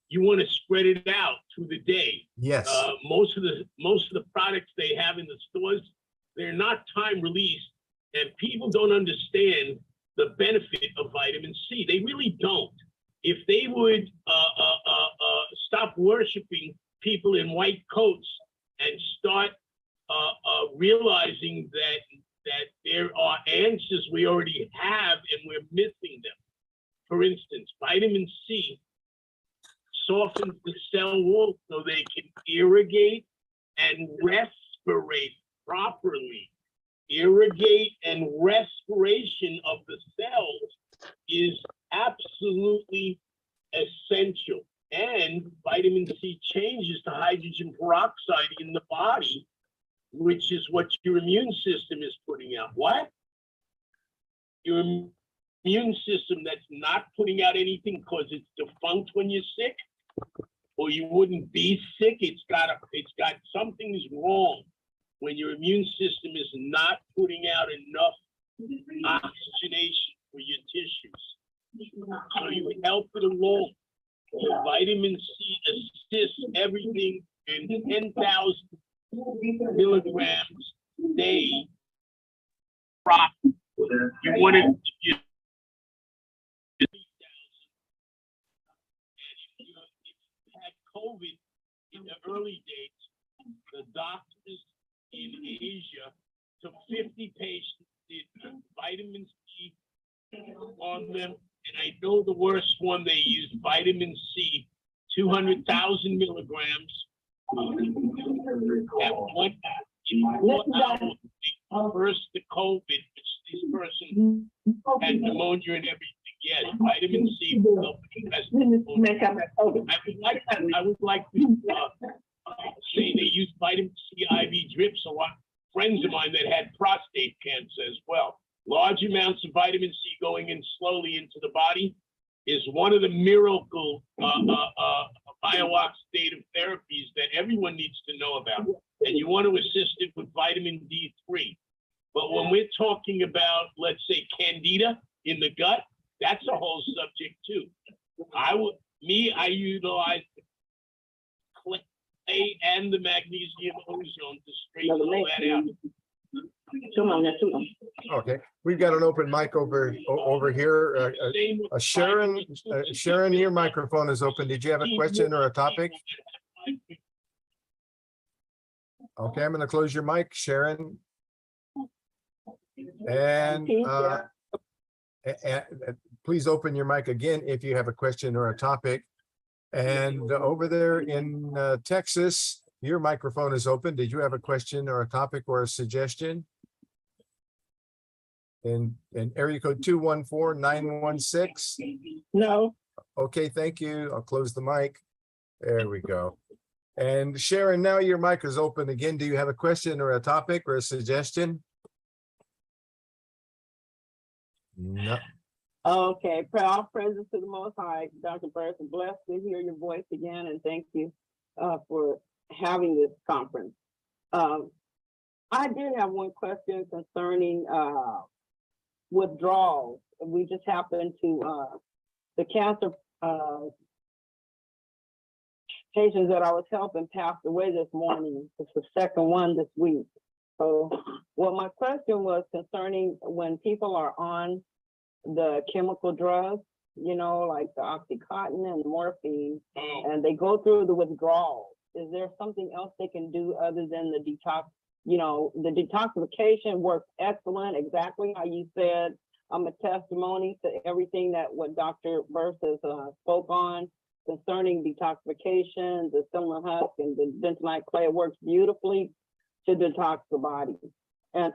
You want to spread it out through the day. Yes. Most of the products they have in the stores, they're not time released, and people don't understand the benefit of vitamin C. They really don't. If they would stop worshiping people in white coats and start realizing that there are answers we already have and we're missing them. For instance, vitamin C softens the cell wall so they can irrigate and respirate properly. Irrigate and respiration of the cells is absolutely essential. And vitamin C changes to hydrogen peroxide in the body, which is what your immune system is putting out. What? Your immune system that's not putting out anything because it's defunct when you're sick, or you wouldn't be sick. It's got something's wrong when your immune system is not putting out enough oxygenation for your tissues. So you help it along. The vitamin C assists everything in 10,000 milligrams a day properly. You wanted to get if you had COVID in the early days, the doctors in Asia took 50 patients, did vitamin C on them, and I know the worst one, they used vitamin C, 200,000 milligrams at 1 hour. They burst the COVID, which this person had pneumonia and everything. Yes, vitamin C will help I would like to say they use vitamin C IV drips. A lot of friends of mine that had prostate cancer as well. Large amounts of vitamin C going in slowly into the body is one of the miracle biooxidative therapies that everyone needs to know about. And you want to assist it with vitamin D3. But when we're talking about, let's say, candida in the gut, that's a whole subject too. I utilize the clay and the magnesium ozone to straighten all that out. Okay, we've got an open mic over here. Sharon, Sharon, your microphone is open. Did you have a question or a topic? Okay, I'm going to close your mic, Sharon. And please open your mic again if you have a question or a topic. And over there in Texas, your microphone is open. Did you have a question or a topic or a suggestion? And area code 214-916. No. Okay, thank you. I'll close the mic. There we go. And Sharon, now your mic is open again. Do you have a question or a topic or a suggestion? No. Okay, all praises to the Most High, Dr. Berst. Blessed to hear your voice again, and thank you for having this conference. I did have one question concerning withdrawals. We just happened to the cancer patients that I was helping passed away this morning. It's the second one this week. So, well, my question was concerning when people are on the chemical drugs, you know, like the Oxycontin and the morphine, and they go through the withdrawal. Is there something else they can do other than the detox? You know, the detoxification works excellent, exactly how you said. I'm a testimony to everything that what Dr. Berst has spoke on concerning detoxification, the similar husk and the bentonite clay. It works beautifully to detox the body. And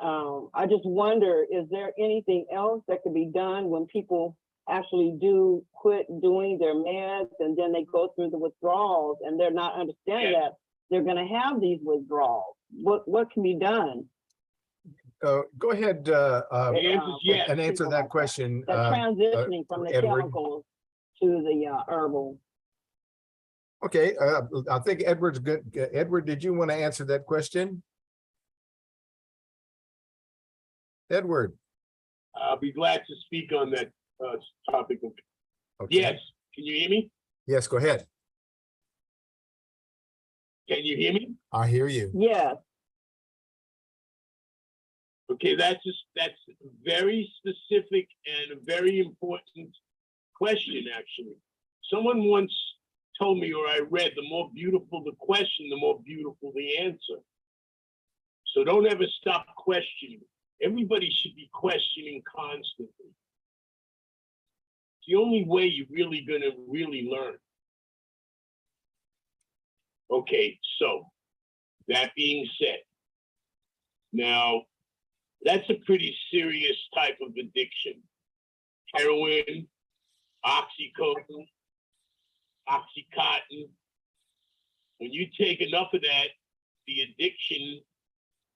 I just wonder, is there anything else that could be done when people actually do quit doing their meds and then they go through the withdrawals and they're not understanding that they're going to have these withdrawals? What can be done? Go ahead and answer that question. Transitioning from the Edward. chemicals to the herbal. Okay, I think Edward's good. Edward, did you want to answer that question? Edward. I'll be glad to speak on that topic. Okay. Yes, can you hear me? Yes, go ahead. Can you hear me? I hear you. Yes. Okay, that's very specific and a very important question, actually. Someone once told me, or I read, the more beautiful the question, the more beautiful the answer. So don't ever stop questioning. Everybody should be questioning constantly. It's the only way you're really going to really learn. Okay, so that being said, now that's a pretty serious type of addiction. Heroin, oxycodone, Oxycontin. When you take enough of that, the addiction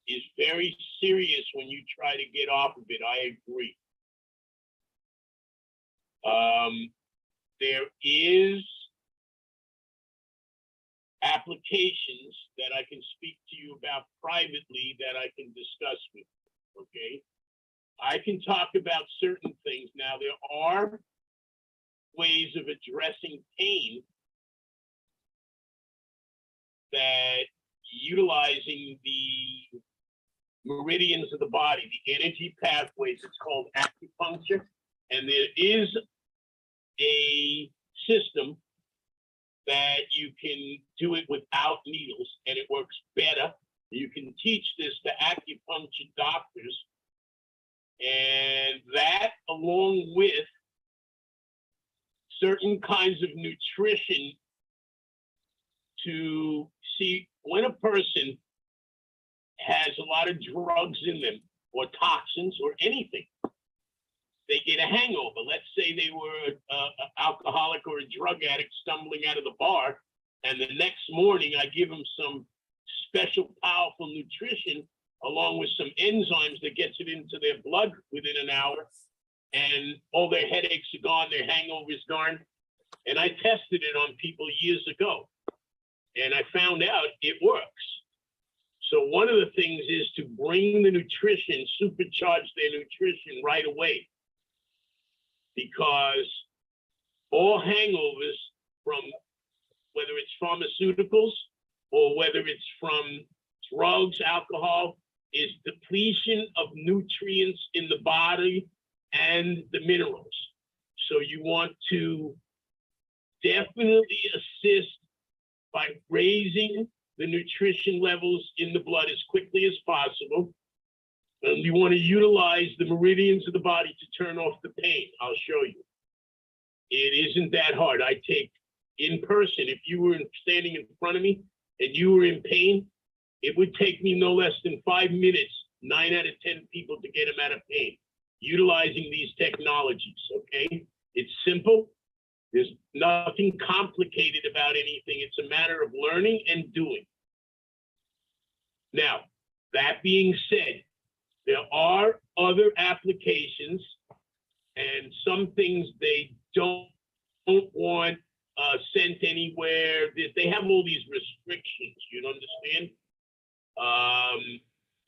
is very serious when you try to get off of it. I agree. There is applications that I can speak to you about privately that I can discuss with you, okay? I can talk about certain things. Now, there are ways of addressing pain that utilizing the meridians of the body, the energy pathways. It's called acupuncture. And there is a system that you can do it without needles, and it works better. You can teach this to acupuncture doctors, and that, along with certain kinds of nutrition, to see when a person has a lot of drugs in them, or toxins, or anything. They get a hangover. Let's say they were an alcoholic or a drug addict stumbling out of the bar, and the next morning I give them some special powerful nutrition along with some enzymes that gets it into their blood within an hour, and all their headaches are gone, their hangover is gone. And I tested it on people years ago, and I found out it works. So one of the things is to bring the nutrition, supercharge their nutrition right away. Because all hangovers, from whether it's pharmaceuticals or whether it's from drugs, alcohol, is depletion of nutrients in the body and the minerals. So you want to definitely assist by raising the nutrition levels in the blood as quickly as possible. And you want to utilize the meridians of the body to turn off the pain. I'll show you. It isn't that hard. I take in person, if you were standing in front of me and you were in pain, it would take me no less than 5 minutes, 9 out of 10 people to get them out of pain, utilizing these technologies, okay? It's simple. There's nothing complicated about anything. It's a matter of learning and doing. Now, that being said, there are other applications, and some things they don't want sent anywhere. They have all these restrictions, you understand?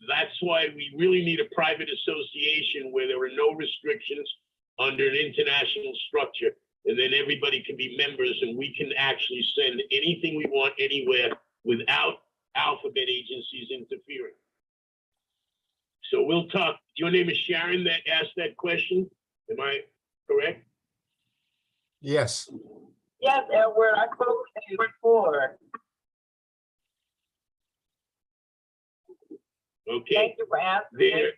That's why we really need a private association where there are no restrictions under an international structure, and then everybody can be members, and we can actually send anything we want anywhere without alphabet agencies interfering. So we'll talk. Your name is Sharon that asked that question. Am I correct? Yes. Yes, Edward, I spoke to you before. Okay. Thank you for asking. There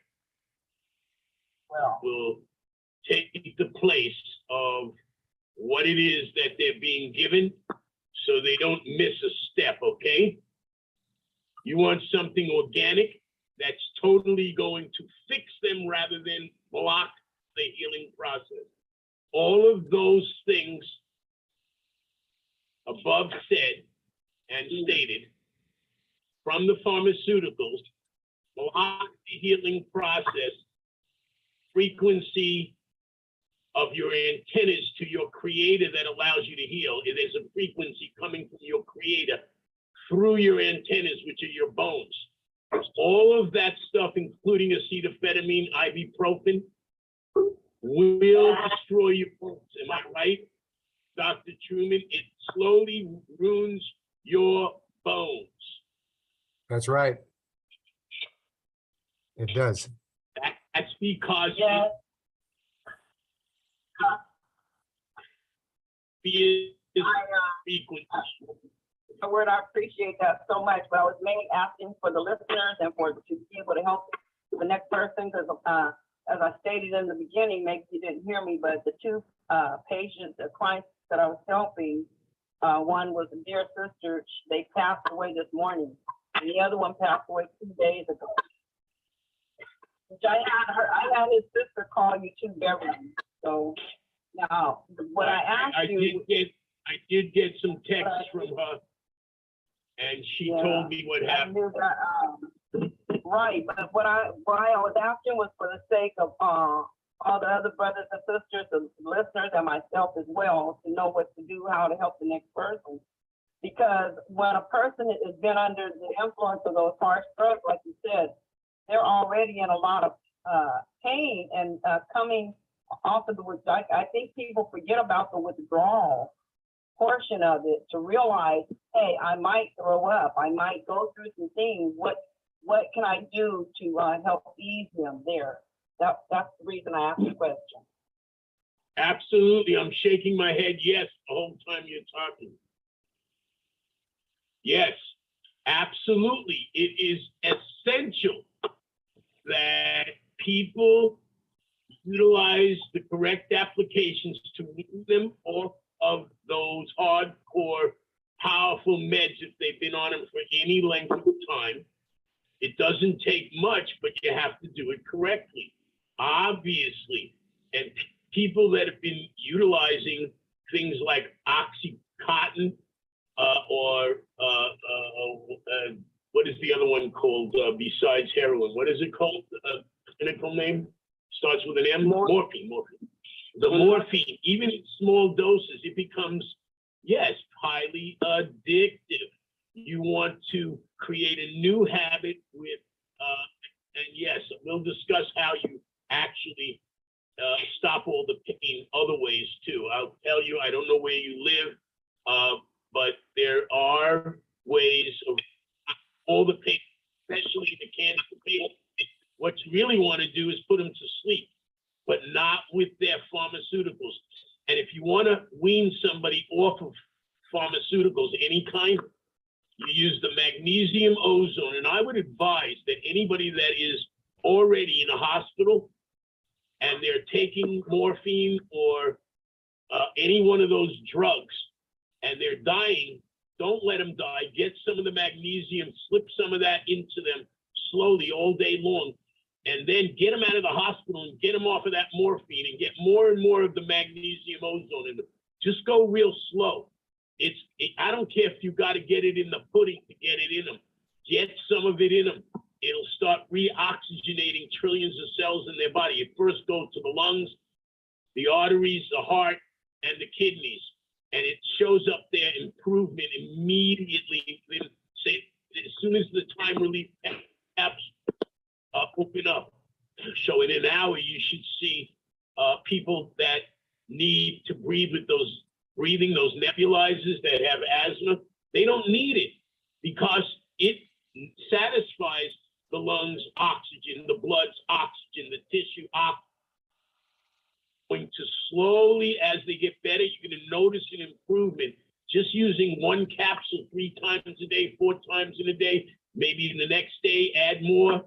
Well, will take the place of what it is that they're being given so they don't miss a step, okay? You want something organic that's totally going to fix them rather than block the healing process. All of those things above said and stated from the pharmaceuticals block the healing process, frequency of your antennas to your creator that allows you to heal. There's a frequency coming from your creator through your antennas, which are your bones. All of that stuff, including acetaminophen, ibuprofen, will destroy your bones. Am I right, Dr. Truman? It slowly ruins your bones. That's right. It does. That's because yes, it is frequency. Edward, I appreciate that so much, but I was mainly asking for the listeners and for to be able to help the next person, because as I stated in the beginning, maybe you didn't hear me, but the two patients, the clients that I was helping, one was a dear sister. They passed away this morning, and the other one passed away 2 days ago. Which I had his sister call you too, Beverly. So now, what I asked you, I did get some texts from her, and she told me what happened. Right, but why I was asking was for the sake of all the other brothers and sisters, the listeners, and myself as well, to know what to do, how to help the next person. Because when a person has been under the influence of those harsh drugs, like you said, they're already in a lot of pain, and coming off of the withdrawal. I think people forget about the withdrawal portion of it to realize, hey, I might throw up, I might go through some things. What what can I do to help ease them there? That's the reason I asked the question. Absolutely. I'm shaking my head yes the whole time you're talking. Yes, absolutely. It is essential that people utilize the correct applications to wean them off of those hardcore, powerful meds if they've been on them for any length of time. It doesn't take much, but you have to do it correctly, obviously. And people that have been utilizing things like Oxycontin what is the other one called besides heroin? What is it called? Clinical name? Starts with an M? Morphine. The morphine, even in small doses, it becomes, yes, highly addictive. You want to create a new habit with, and yes, we'll discuss how you actually stop all the pain other ways too. I'll tell you, I don't know where you live, but there are ways of all the pain, especially the cancer pain. What you really want to do is put them to sleep, but not with their pharmaceuticals. And if you want to wean somebody off of pharmaceuticals, any kind, you use the magnesium ozone. And I would advise that anybody that is already in a hospital and they're taking morphine or any one of those drugs and they're dying, don't let them die. Get some of the magnesium, slip some of that into them slowly all day long, and then get them out of the hospital and get them off of that morphine and get more and more of the magnesium ozone in them. Just go real slow. I don't care if you got to get it in the pudding to get it in them. Get some of it in them. It'll start reoxygenating trillions of cells in their body. It first goes to the lungs, the arteries, the heart, and the kidneys. And it shows up their improvement immediately. Say, as soon as the time relief apps open up. So in an hour, you should see people that need to breathe with those nebulizers that have asthma. They don't need it because it satisfies the lungs oxygen, the blood's oxygen, the tissue oxygen. Going to slowly, as they get better, you're going to notice an improvement just using one capsule 3 times a day, 4 times in a day, maybe the next day add more,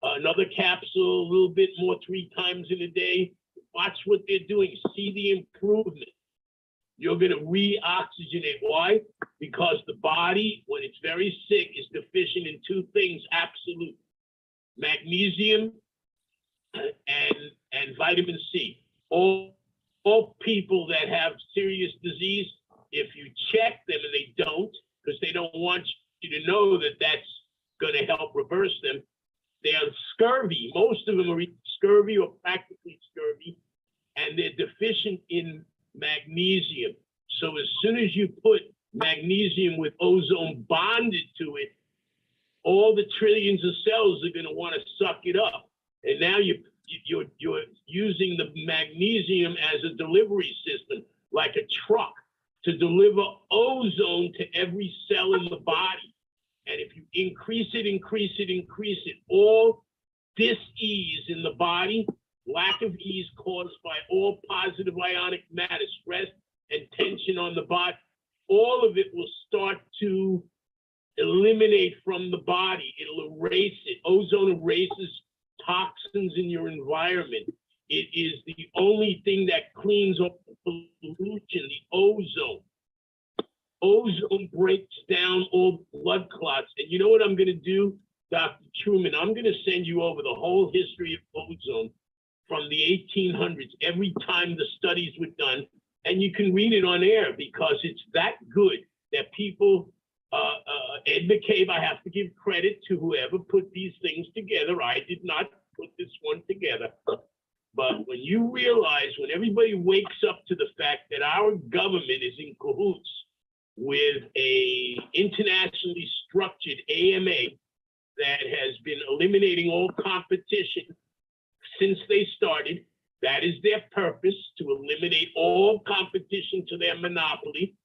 another capsule, a little bit more 3 times in a day. Watch what they're doing, see the improvement. You're going to re-oxygenate. Why? Because the body, when it's very sick, is deficient in 2 things, absolute: magnesium and vitamin C. All people that have serious disease, if you check them and they don't, because they don't want you to know that that's going to help reverse them, they're scurvy. Most of them are scurvy or practically scurvy, and they're deficient in magnesium. So as soon as you put magnesium with ozone bonded to it, all the trillions of cells are going to want to suck it up. And now you're using the magnesium as a delivery system, like a truck, to deliver ozone to every cell in the body. And if you increase it, all dis-ease in the body, lack of ease caused by all positive ionic matter, stress and tension on the body, all of it will start to eliminate from the body. It'll erase it. Ozone erases toxins in your environment. It is the only thing that cleans up the pollution, the ozone. Ozone breaks down all blood clots. And you know what I'm going to do, Dr. Truman? I'm going to send you over the whole history of ozone from the 1800s, every time the studies were done. And you can read it on air because it's that good that people, Ed McCabe, I have to give credit to whoever put these things together. I did not put this one together. But when you realize, when everybody wakes up to the fact that our government is in cahoots with a internationally structured AMA that has been eliminating all competition since they started, that is their purpose, to eliminate all competition to their monopoly.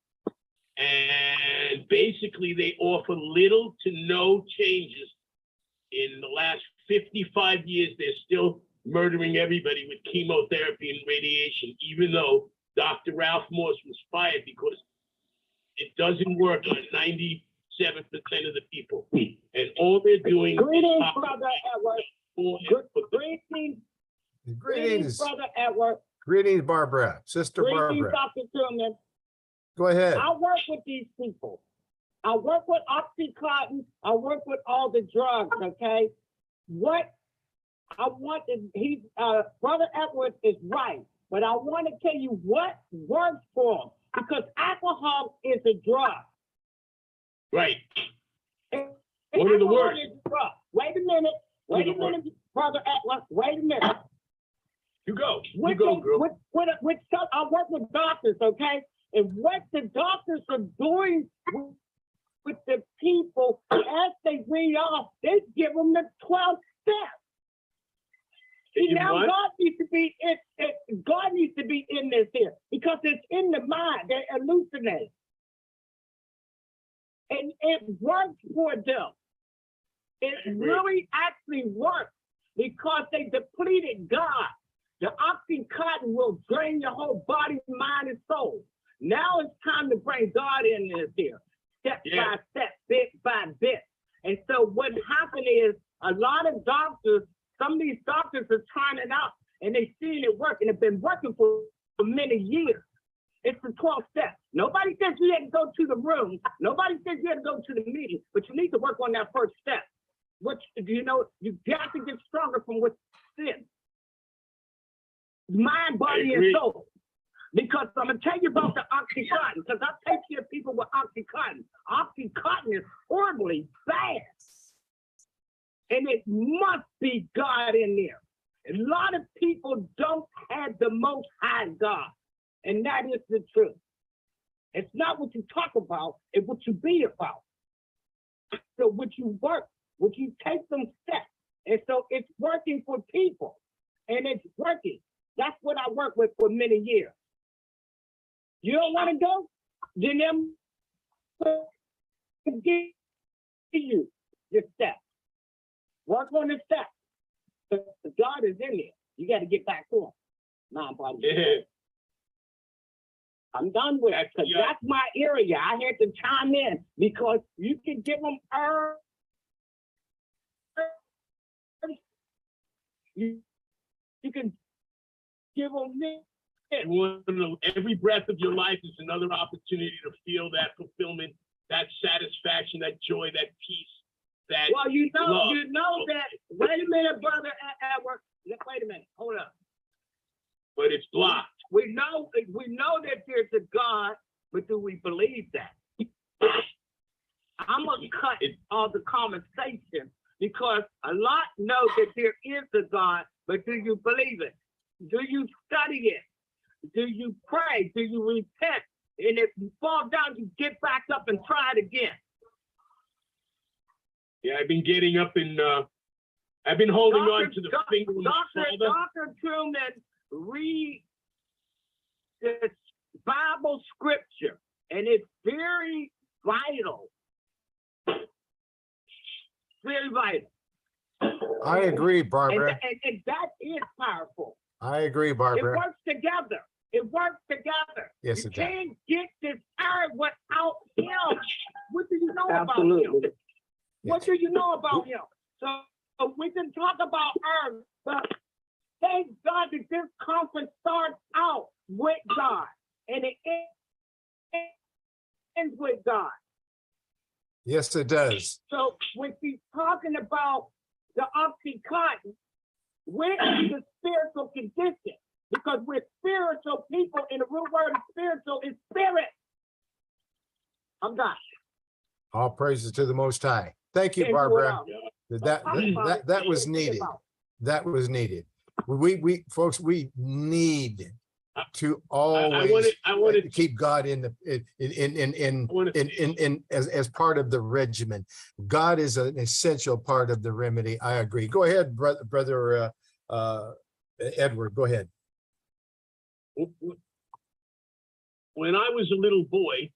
And basically they offer little to no changes in the last 55 years, they're still murdering everybody with chemotherapy and radiation, even though Dr. Ralph Morse was fired because it doesn't work on 97% of the people. And all they're doing Greetings, is brother Edward. Greetings, Greetings, brother Edward. greetings, Barbara, Sister Greetings, Barbara. Dr. Truman. Go ahead. I work with these people. I work with Oxycontin. I work with all the drugs, okay? What I want is, Brother Edwards is right, but I want to tell you what works for him, because alcohol is a drug. right. One of the worst. Wait a minute, Brother Edwards, wait a minute. You go, With girl. I work with doctors, okay? And what the doctors are doing with the people as they read off, they give them the 12 steps. See, now God needs to be in this here, because it's in the mind. They hallucinate. And it works for them. It really actually works because they depleted God. The Oxycontin will drain your whole body, mind, and soul. Now it's time to bring God in this here, step by step, bit by bit. And so what happened is a lot of doctors, some of these doctors are trying it out and they seeing it work, and it's been working for many years. It's the 12 steps. Nobody says you had to go to the room. Nobody says you had to go to the meeting, but you need to work on that first step. Which, you know, you got to get stronger from within. Mind, body, and soul. Because I'm going to tell you about the Oxycontin, because I take care of people with Oxycontin. Oxycontin is horribly bad. And it must be God in there. A lot of people don't have the Most High God. And that is the truth. It's not what you talk about, it's what you be about. So what you work, what you take them steps. And so it's working for people. And it's working. That's what I worked with for many years. You don't want to go? Then them give you your steps. Work on the steps. God is in there. You got to get back to him. Non-body. Yeah. I'm done with it, because that's my area. I had to chime in because you can give them herbs. You can give them this. Every breath of your life is another opportunity to feel that fulfillment, that satisfaction, that joy, that peace, that well, you know love. that. Wait a minute, brother Edward. Wait a minute. Hold up. But it's blocked. We know that there's a God, but do we believe that? I'm gonna cut all the conversation because a lot know that there is a God, but do you believe it? Do you study it? Do you pray? Do you repent? And if you fall down, you get back up and try it again. Yeah, I've been getting up and I've been holding on to the finger of my father. Dr. Truman, read the Bible scripture, and it's very vital. Very vital. I agree, Barbara. And that is powerful. I agree, Barbara. It works together. It works together. Yes, you it does. can't get this herb without him. What do you know about him? What do you know about him? So we can talk about herbs, but thank God that this conference starts out with God and it ends with God. Yes, it does. So when she's talking about the Oxycontin, we're in the spiritual condition because we're spiritual people, and the root word of spiritual is spirit. I'm done. All praises to the Most High. Thank you, Thank you, Barbara. Will. That was needed. That was needed. We folks, we need to always I wanted keep God in as part of the regimen. God is an essential part of the remedy. I agree. Go ahead, brother Edward. Go ahead. When I was a little boy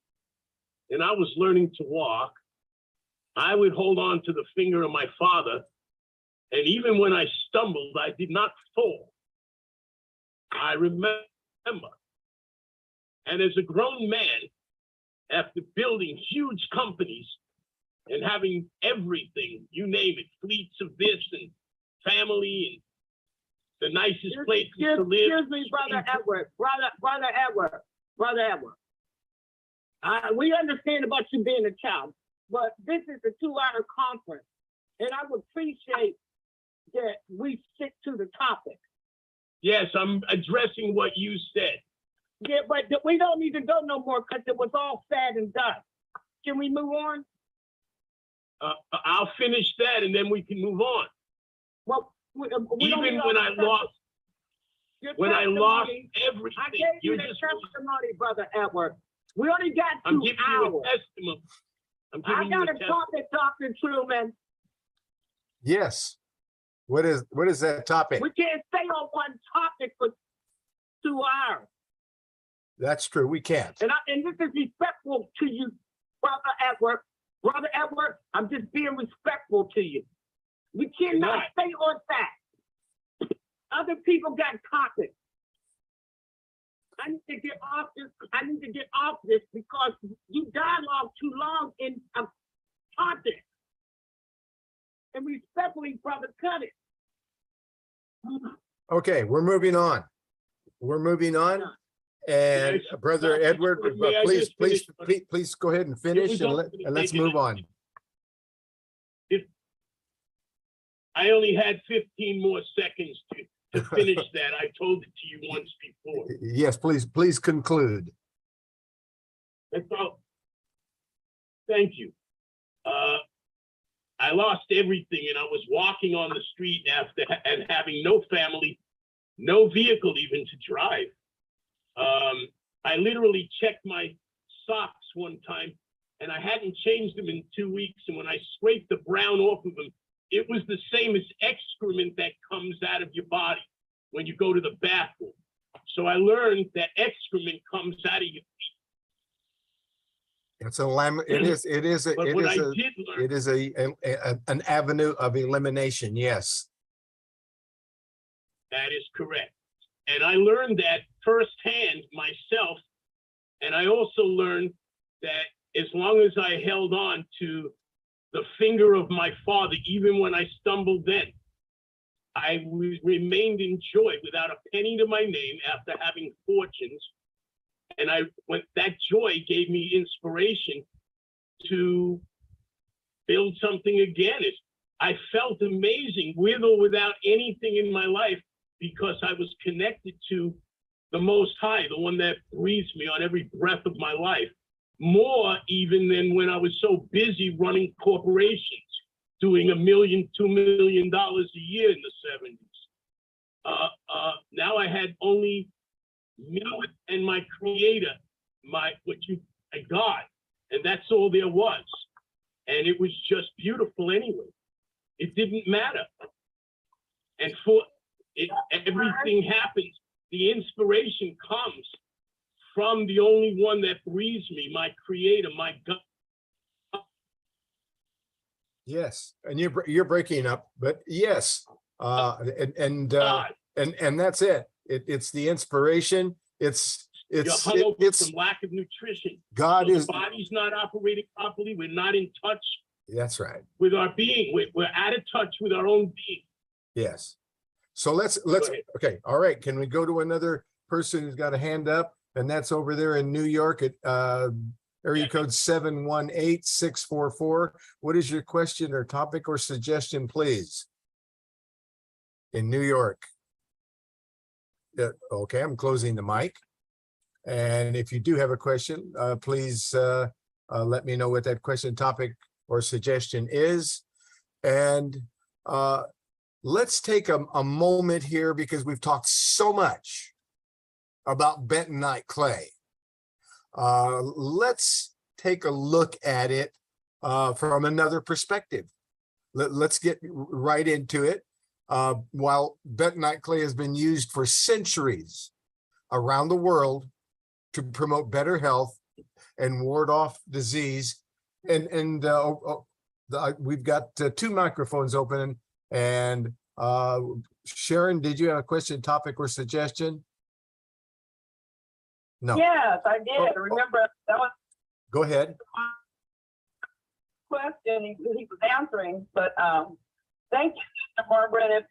and I was learning to walk, I would hold on to the finger of my father And even when I stumbled, I did not fall. I remember. And as a grown man, after building huge companies and having everything, you name it, fleets of this and family and the nicest places to live. Excuse me, Brother Edward. Brother Edward. We understand about you being a child, but this is a 2-hour conference, and I would appreciate that we stick to the topic. Yes, I'm addressing what you said. Yeah, but we don't need to go no more because it was all said and done. Can we move on? I'll finish that and then we can move on. Well, we don't Even need when all I the lost, when I lost everything, I gave you the testimony, Brother Edward. We only got 2 I'm giving hours. you a testimony. I'm I giving you got a a testimony. topic, Dr. Truman. Yes. What is that topic? We can't stay on one topic for 2 hours. That's true. We can't. And this is respectful to you, Brother Edward. Brother Edward, I'm just being respectful to you. We cannot stay on that. Other people got topics. I need to get off this because you dialogue too long in a topic. And respectfully, brother, cut it. Okay, we're moving on. And Yes, Brother Dr. Edward, Truman, may I please just finish? please go ahead and finish was and up let's to the move on. I only had 15 more seconds to finish that. I told it to you once before. Yes, please conclude. That's all. Thank you. I lost everything and I was walking on the street and having no family, no vehicle even to drive. I literally checked my socks one time and I hadn't changed them in 2 weeks. And when I scraped the brown off of them, it was the same as excrement that comes out of your body when you go to the bathroom. So I learned that excrement comes out of your feet. It's an avenue of elimination. Yes. That is correct. And I learned that firsthand myself. And I also learned that as long as I held on to the finger of my father, even when I stumbled then, I remained in joy without a penny to my name after having fortunes. And that joy gave me inspiration to build something again. I felt amazing with or without anything in my life because I was connected to the Most High, the one that breathes me on every breath of my life, more even than when I was so busy running corporations, doing $1 million, $2 million a year in the 70s. Now I had only me and my creator, my God, and that's all there was. And it was just beautiful anyway. It didn't matter. And everything happens. The inspiration comes from the only one that breathes me, my creator, my God. Yes, and you're breaking up, but yes, and that's it. It's the inspiration. It's from lack of nutrition. God is. The body's not operating properly. We're not in touch. That's right. With our being, we're out of touch with our own being. Yes. So let's okay. All right. Can we go to another person who's got a hand up? And that's over there in New York at area code 718-644. What is your question or topic or suggestion, please? In New York. Yeah, okay, I'm closing the mic. And if you do have a question, please let me know what that question, topic, or suggestion is. And let's take a moment here because we've talked so much about bentonite clay. Let's take a look at it from another perspective. Let's get right into it. While bentonite clay has been used for centuries around the world to promote better health and ward off disease, and we've got 2 microphones open, And Sharon, did you have a question, topic, or suggestion? No. Yes, I did. Remember, that was Go ahead. a question he was answering, but thank you, Sister Barbara. And if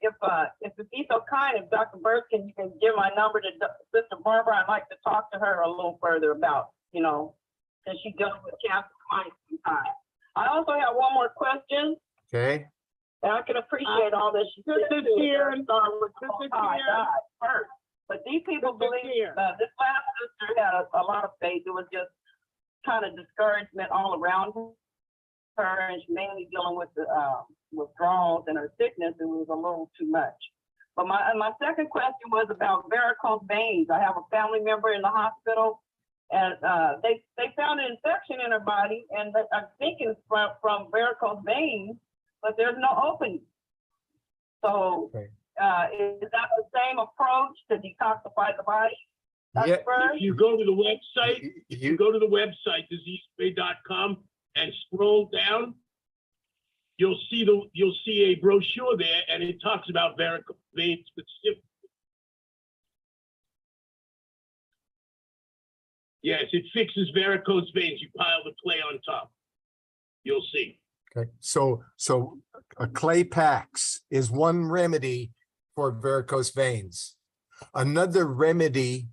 it'd be so kind, if Dr. Berst you can give my number to Sister Barbara, I'd like to talk to her a little further about, since she deals with cancer clients sometimes. I also have one more question, Okay. and I can appreciate all that she said. Sister Sharon, Sister Sharon. First. But these people Sister believe Sharon. this last sister had a lot of faith. It was just kind of discouragement all around her, and she mainly dealing with the withdrawals and her sickness. It was a little too much. But my second question was about varicose veins. I have a family member in the hospital, and they found an infection in her body, and I'm thinking it's from varicose veins, but there's no opening. So Okay. is that the same approach to detoxify the body? Yeah. If you go to the website, you go to the website, diseaseway.com, and scroll down, you'll see a brochure there, and it talks about varicose veins specifically. Yes, it fixes varicose veins. You pile the clay on top. You'll see. Okay. So a clay packs is one remedy for varicose veins. Another remedy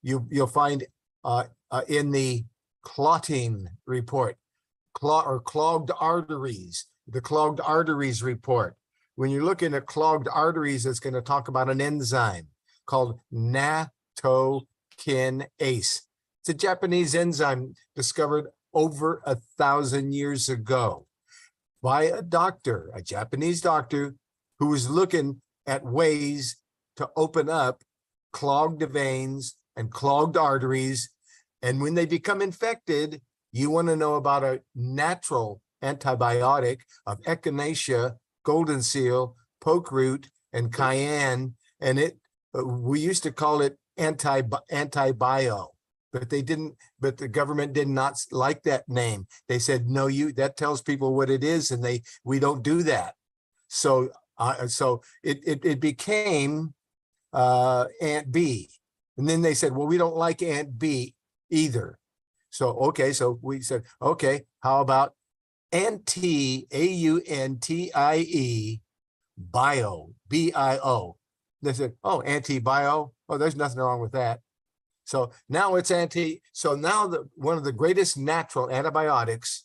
you'll find in the clotting report, clogged arteries, the clogged arteries report. When you're looking at clogged arteries, it's going to talk about an enzyme called nattokinase. It's a Japanese enzyme discovered over 1,000 years ago by a doctor, a Japanese doctor, who was looking at ways to open up clogged veins and clogged arteries. And when they become infected, you want to know about a natural antibiotic of echinacea, golden seal, poke root, and cayenne. And we used to call it anti-bio, but the government did not like that name. They said, no, that tells people what it is, and we don't do that. So it became Ant B. And then they said, well, we don't like Ant B either. So we said, okay, how about AUNTIE bio, BIO. They said, oh, anti-bio. Oh, there's nothing wrong with that. So now it's one of the greatest natural antibiotics,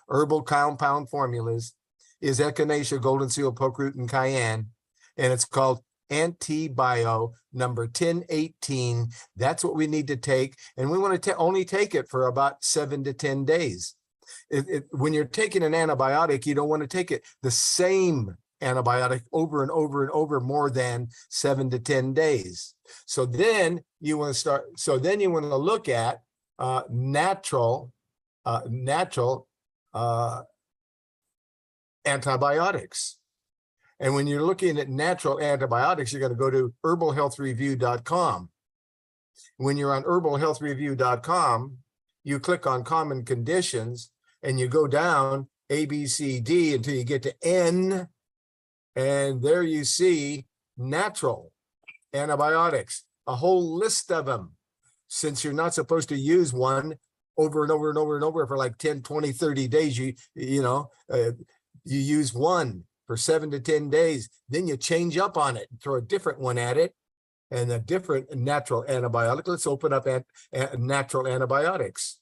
herbal compound formulas, is echinacea, golden seal, poke root, and cayenne. And it's called Anti-Bio number 1018. That's what we need to take. And we want to only take it for about 7 to 10 days. When you're taking an antibiotic, you don't want to take it the same antibiotic over and over and over more than 7 to 10 days. So then you want to look at natural antibiotics. And when you're looking at natural antibiotics, you're going to go to herbalhealthreview.com. When you're on herbalhealthreview.com, you click on common conditions and you go down A, B, C, D until you get to N. And there you see natural antibiotics, a whole list of them. Since you're not supposed to use one over and over and over and over for like 10, 20, 30 days, you use one for 7 to 10 days, then you change up on it, throw a different one at it, and a different natural antibiotic. Let's open up natural antibiotics,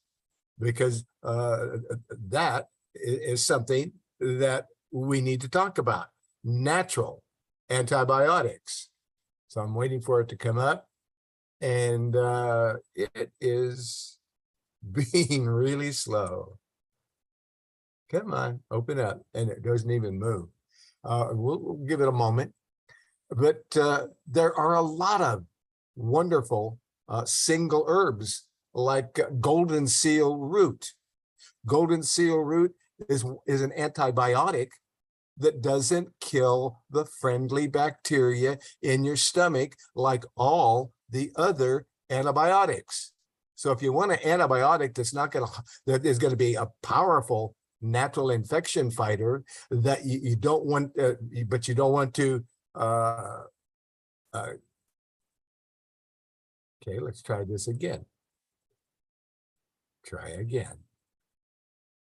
because that is something that we need to talk about. Natural antibiotics. So I'm waiting for it to come up, and it is being really slow. Come on, open up, and it doesn't even move. We'll give it a moment, but there are a lot of wonderful single herbs like golden seal root. Golden seal root is an antibiotic that doesn't kill the friendly bacteria in your stomach like all the other antibiotics. So if you want an antibiotic that is going to be a powerful natural infection fighter that you don't want, but you don't want to, okay, let's try this again. Try again.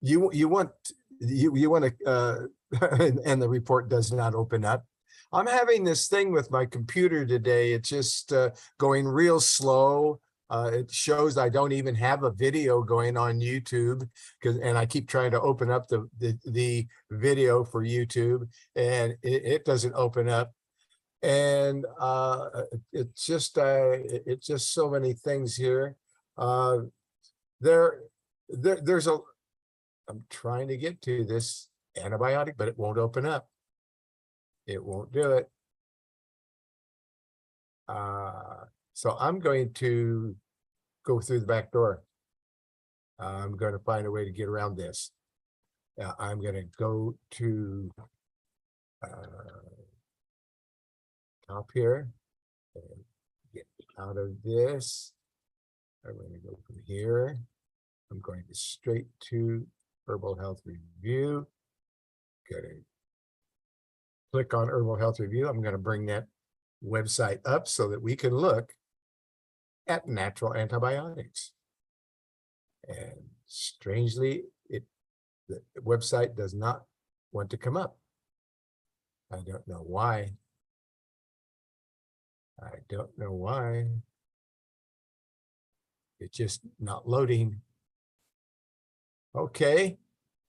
You want to, and the report does not open up. I'm having this thing with my computer today. It's just going real slow. It shows I don't even have a video going on YouTube, and I keep trying to open up the video for YouTube, and it doesn't open up. And it's just so many things here. There's a, I'm trying to get to this antibiotic, but it won't open up. It won't do it. So I'm going to go through the back door. I'm going to find a way to get around this. I'm going to go to top here and get out of this. I'm going to go from here. I'm going to straight to Herbal Health Review. Going to click on Herbal Health Review. I'm going to bring that website up so that we can look at natural antibiotics. And strangely, the website does not want to come up. I don't know why. I don't know why. It's just not loading. Okay,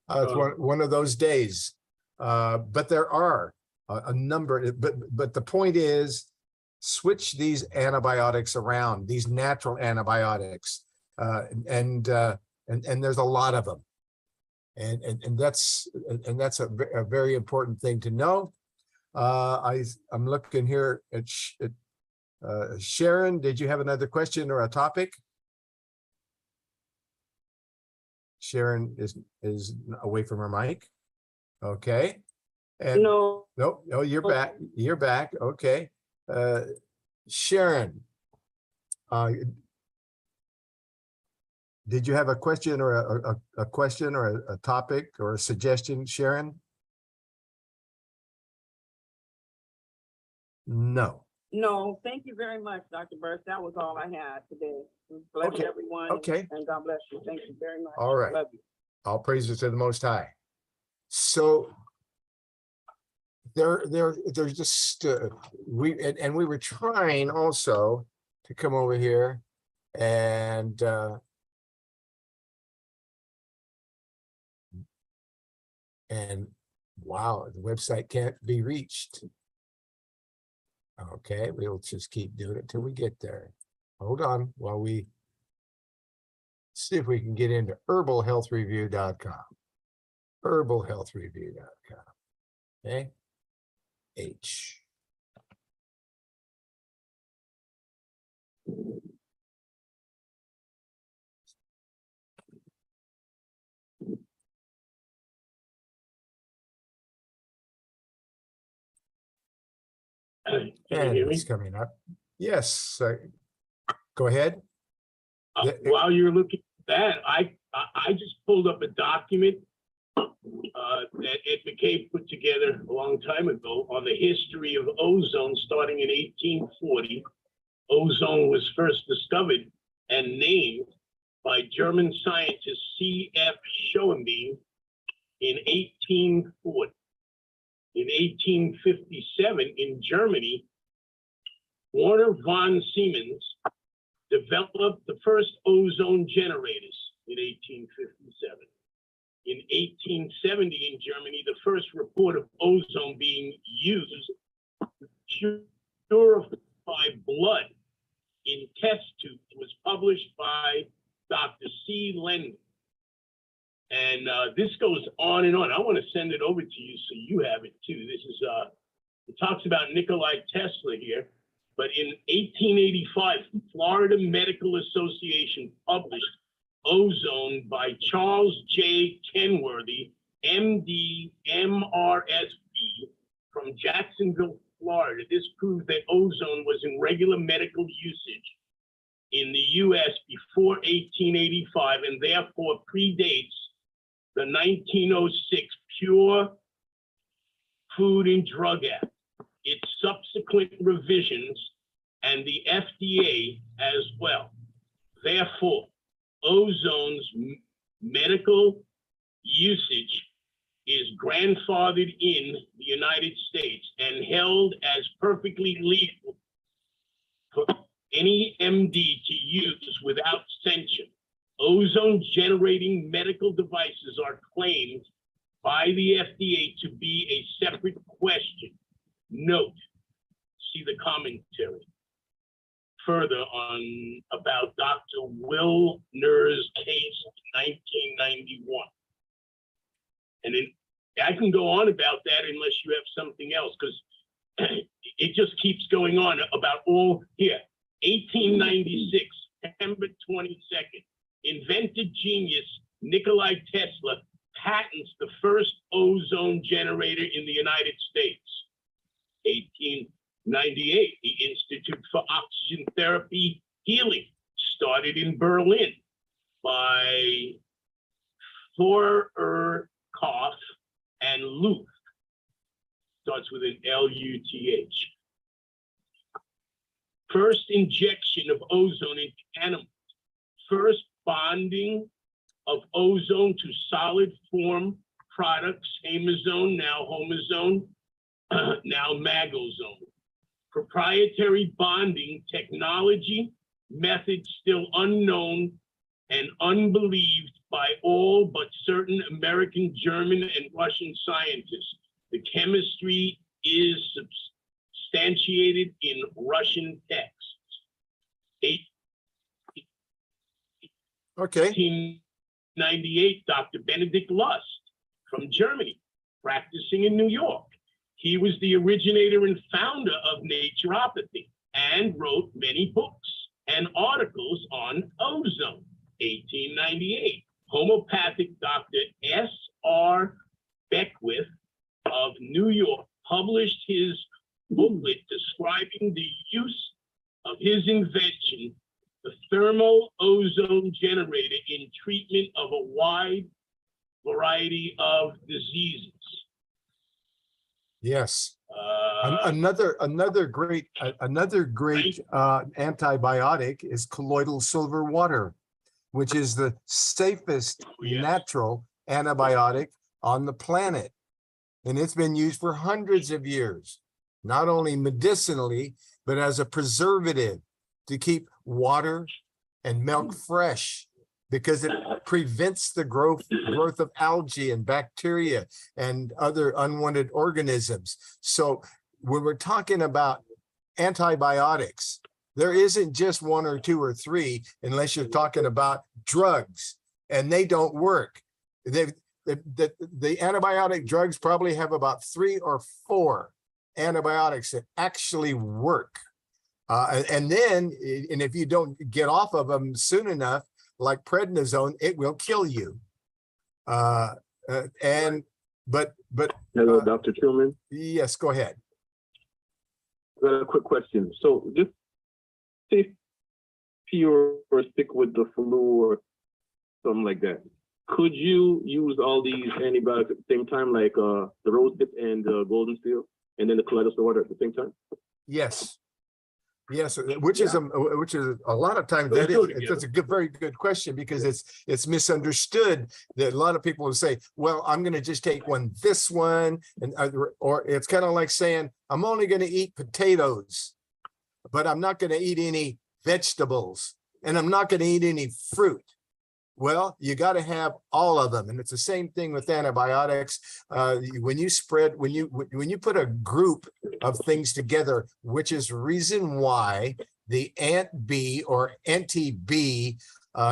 it's one of those days. But there are a number, but the point is, switch these antibiotics around, these natural antibiotics, and there's a lot of them, and that's a very important thing to know. I'm looking here at Sharon. Did you have another question or a topic? Sharon is away from her mic. Okay. And No. nope. Oh, you're back. You're back. Okay. Sharon, did you have a question or a question or a topic or a suggestion, Sharon? No. No, thank you very much, Dr. Berst. That was all I had today. Bless Okay. everyone. Okay. And God bless you. Thank you very much. All right. Love you. All praises to the Most High. So there's just we were trying also to come over here and wow, the website can't be reached. Okay, we'll just keep doing it till we get there. Hold on while we see if we can get into herbalhealthreview.com. herbalhealthreview.com. Okay. H. Can you And hear me? it's coming up. Yes. Go ahead. While you're looking at that, I just pulled up a document that Ed McCabe put together a long time ago on the history of ozone starting in 1840. Ozone was first discovered and named by German scientist C.F. Schoenbein in 1840. In 1857, in Germany, Werner von Siemens developed the first ozone generators in 1857. In 1870, in Germany, the first report of ozone being used to purify blood in test tubes was published by Dr. C. Lendl. And this goes on and on. I want to send it over to you so you have it too. This is, it talks about Nikolai Tesla here. But in 1885, Florida Medical Association published Ozone by Charles J. Kenworthy, MD, MRSP, from Jacksonville, Florida. This proved that ozone was in regular medical usage in the U.S. before 1885 and therefore predates the 1906 Pure Food and Drug Act, its subsequent revisions, and the FDA as well. Therefore, ozone's medical usage is grandfathered in the United States and held as perfectly legal for any MD to use without censure. Ozone generating medical devices are claimed by the FDA to be a separate question. Note, see the commentary. Further on about Dr. Wilner's case in 1991. And then I can go on about that unless you have something else, because it just keeps going on about all here. 1896, September 22nd, invented genius Nikola Tesla patents the first ozone generator in the United States. 1898, the Institute for Oxygen Therapy Healing started in Berlin by Folic and Luth. Starts with an L-U-T-H. First injection of ozone into animals. First bonding of ozone to solid form products, amazone, now homozone, now magozone. Proprietary bonding technology, methods still unknown and unbelieved by all but certain American, German, and Russian scientists. The chemistry is substantiated in Russian texts. Okay. 1898, Dr. Benedict Lust from Germany, practicing in New York. He was the originator and founder of naturopathy and wrote many books and articles on ozone. 1898, homeopathic Dr. S.R. Beckwith of New York published his booklet describing the use of his invention, the thermal ozone generator, in treatment of a wide variety of diseases. Yes. Another great antibiotic is colloidal silver water, which is the safest natural antibiotic on the planet. And it's been used for hundreds of years, not only medicinally, but as a preservative to keep water and milk fresh, because it prevents the growth of algae and bacteria and other unwanted organisms. So when we're talking about antibiotics, there isn't just one or two or three, unless you're talking about drugs, and they don't work. The antibiotic drugs probably have about 3 or 4 antibiotics that actually work. And if you don't get off of them soon enough, like prednisone, it will kill you. Hello, Dr. Truman. Yes, go ahead. I got a quick question. So just say pure or stick with the flu or something like that. Could you use all these antibiotics at the same time, like the rose hip and the golden seal, and then the colloidal water at the same time? Yes. Yes, which is a lot of times it's a very good question, because it's misunderstood that a lot of people will say, well, I'm going to just take this one, and or it's kind of like saying, I'm only going to eat potatoes, but I'm not going to eat any vegetables, and I'm not going to eat any fruit. Well, you got to have all of them, and it's the same thing with antibiotics. When you put a group of things together, which is reason why the Ant-B or Anti-B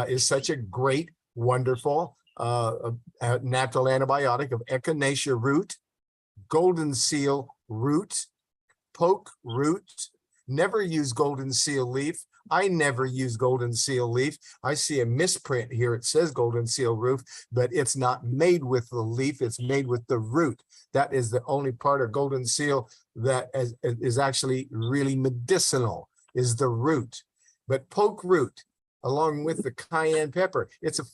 is such a great, wonderful natural antibiotic of echinacea root, golden seal root, poke root. Never use golden seal leaf. I never use golden seal leaf. I see a misprint here. It says golden seal root, but it's not made with the leaf. It's made with the root. That is the only part of golden seal that is actually really medicinal, is the root. But poke root, along with the cayenne pepper, it's a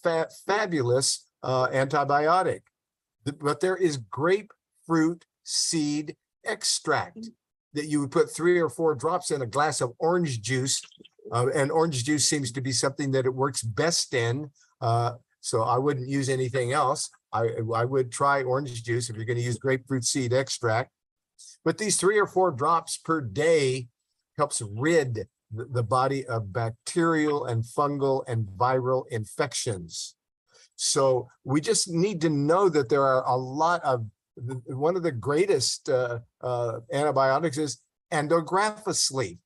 fabulous antibiotic. But there is grapefruit seed extract that you would put 3 or 4 drops in a glass of orange juice. And orange juice seems to be something that it works best in. So I wouldn't use anything else. I would try orange juice if you're going to use grapefruit seed extract. But these 3 or 4 drops per day helps rid the body of bacterial and fungal and viral infections. So we just need to know that there are a lot of, one of the greatest antibiotics is andrographis leaf.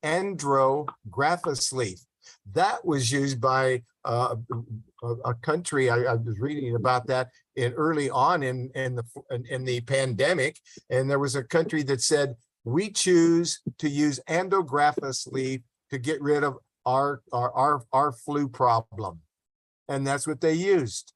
Andrographis leaf. That was used by a country. I was reading about that early on in the pandemic, and there was a country that said, we choose to use andrographis leaf to get rid of our flu problem. And that's what they used,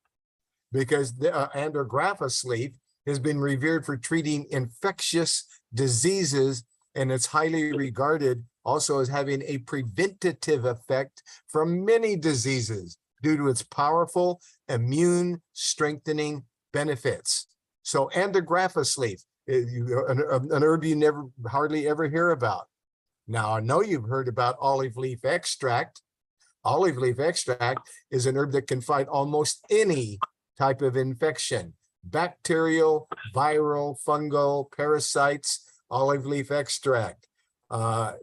because the andrographis leaf has been revered for treating infectious diseases, and it's highly regarded also as having a preventative effect from many diseases due to its powerful immune strengthening benefits. So andrographis leaf, an herb you hardly ever hear about. Now, I know you've heard about olive leaf extract. Olive leaf extract is an herb that can fight almost any type of infection: bacterial, viral, fungal, parasites. Olive leaf extract. You'd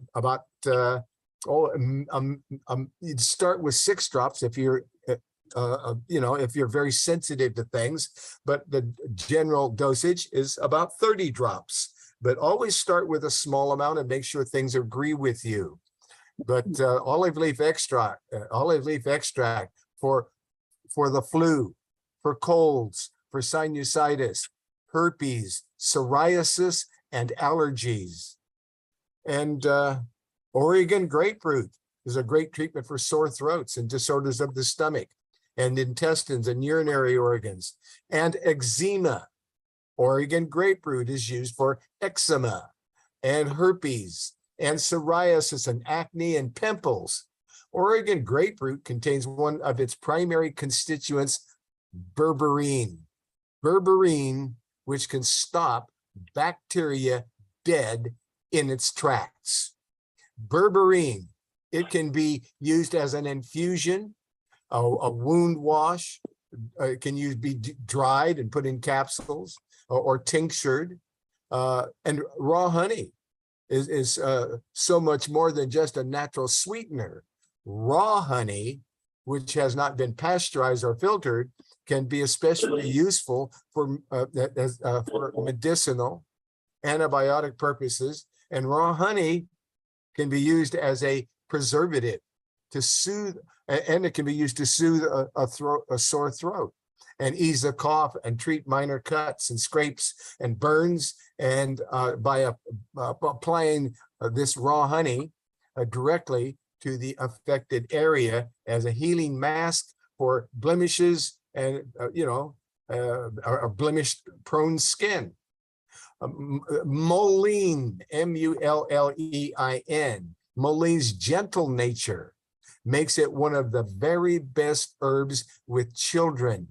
start with 6 drops if you're, if you're very sensitive to things, but the general dosage is about 30 drops. But always start with a small amount and make sure things agree with you. But olive leaf extract for the flu, for colds, for sinusitis, herpes, psoriasis, and allergies. And Oregon grapefruit is a great treatment for sore throats and disorders of the stomach and intestines and urinary organs. And eczema. Oregon grapefruit is used for eczema and herpes and psoriasis and acne and pimples. Oregon grapefruit contains one of its primary constituents, berberine. Berberine, which can stop bacteria dead in its tracks. Berberine, it can be used as an infusion, a wound wash. It can be dried and put in capsules or tinctured. And raw honey is so much more than just a natural sweetener. Raw honey, which has not been pasteurized or filtered, can be especially useful for medicinal, antibiotic purposes. And raw honey can be used as a preservative to soothe, and it can be used to soothe a sore throat and ease a cough and treat minor cuts and scrapes and burns. And by applying this raw honey directly to the affected area as a healing mask for blemishes and, blemish-prone skin. Mullein, mullein, mulleine's gentle nature makes it one of the very best herbs with children.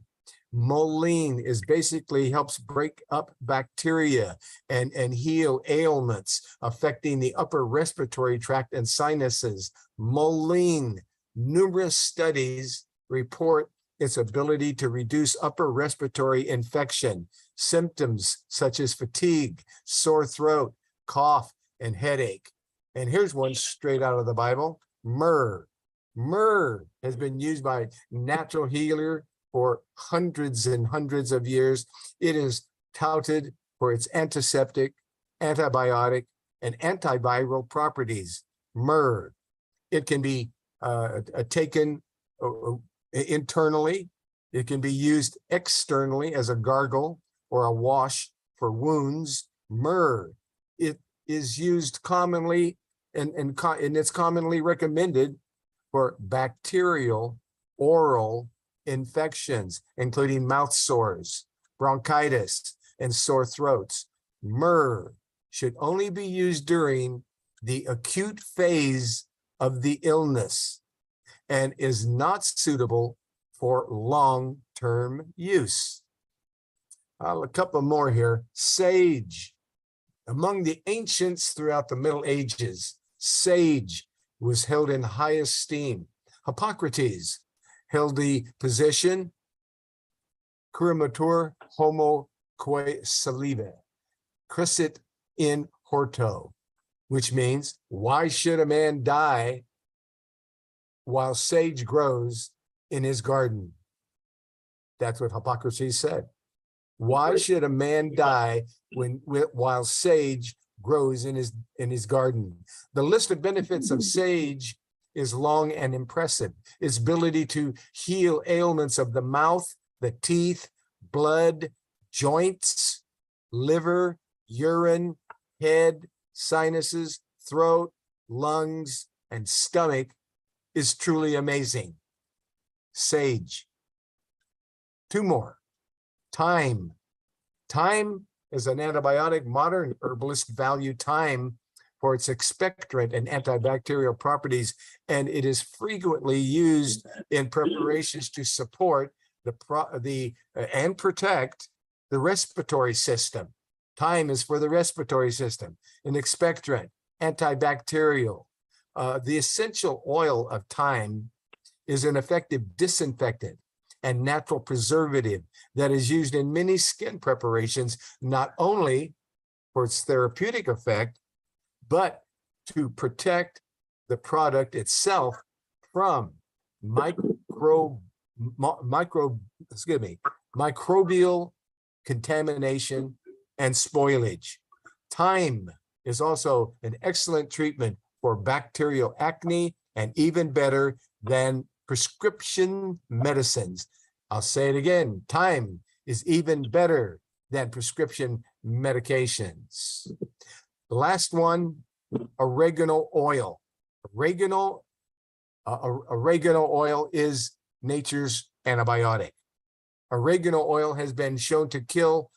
Mullein is basically helps break up bacteria and heal ailments affecting the upper respiratory tract and sinuses. Mullein, numerous studies report its ability to reduce upper respiratory infection, symptoms such as fatigue, sore throat, cough, and headache. And here's one straight out of the Bible, myrrh. Myrrh has been used by natural healer for hundreds and hundreds of years. It is touted for its antiseptic, antibiotic, and antiviral properties. Myrrh. It can be taken internally. It can be used externally as a gargle or a wash for wounds. Myrrh. It is used commonly and it's commonly recommended for bacterial oral infections, including mouth sores, bronchitis, and sore throats. Myrrh should only be used during the acute phase of the illness and is not suitable for long-term use. A couple more here. Sage. Among the ancients throughout the Middle Ages, sage was held in high esteem. Hippocrates held the position curator homo quae salive, crescit in horto, which means, why should a man die while sage grows in his garden? That's what Hippocrates said. Why should a man die while sage grows in his garden? The list of benefits of sage is long and impressive. Its ability to heal ailments of the mouth, the teeth, blood, joints, liver, urine, head, sinuses, throat, lungs, and stomach is truly amazing. Sage. Two more. Thyme. Thyme is an antibiotic. Modern herbalists value thyme for its expectorant and antibacterial properties, and it is frequently used in preparations to support and protect the respiratory system. Thyme is for the respiratory system, an expectorant, antibacterial. The essential oil of thyme is an effective disinfectant and natural preservative that is used in many skin preparations, not only for its therapeutic effect, but to protect the product itself from microbial contamination and spoilage. Thyme is also an excellent treatment for bacterial acne, and even better than prescription medicines. I'll say it again, thyme is even better than prescription medications. The last one, oregano oil. Oregano oil is nature's antibiotic. Oregano oil has been shown to kill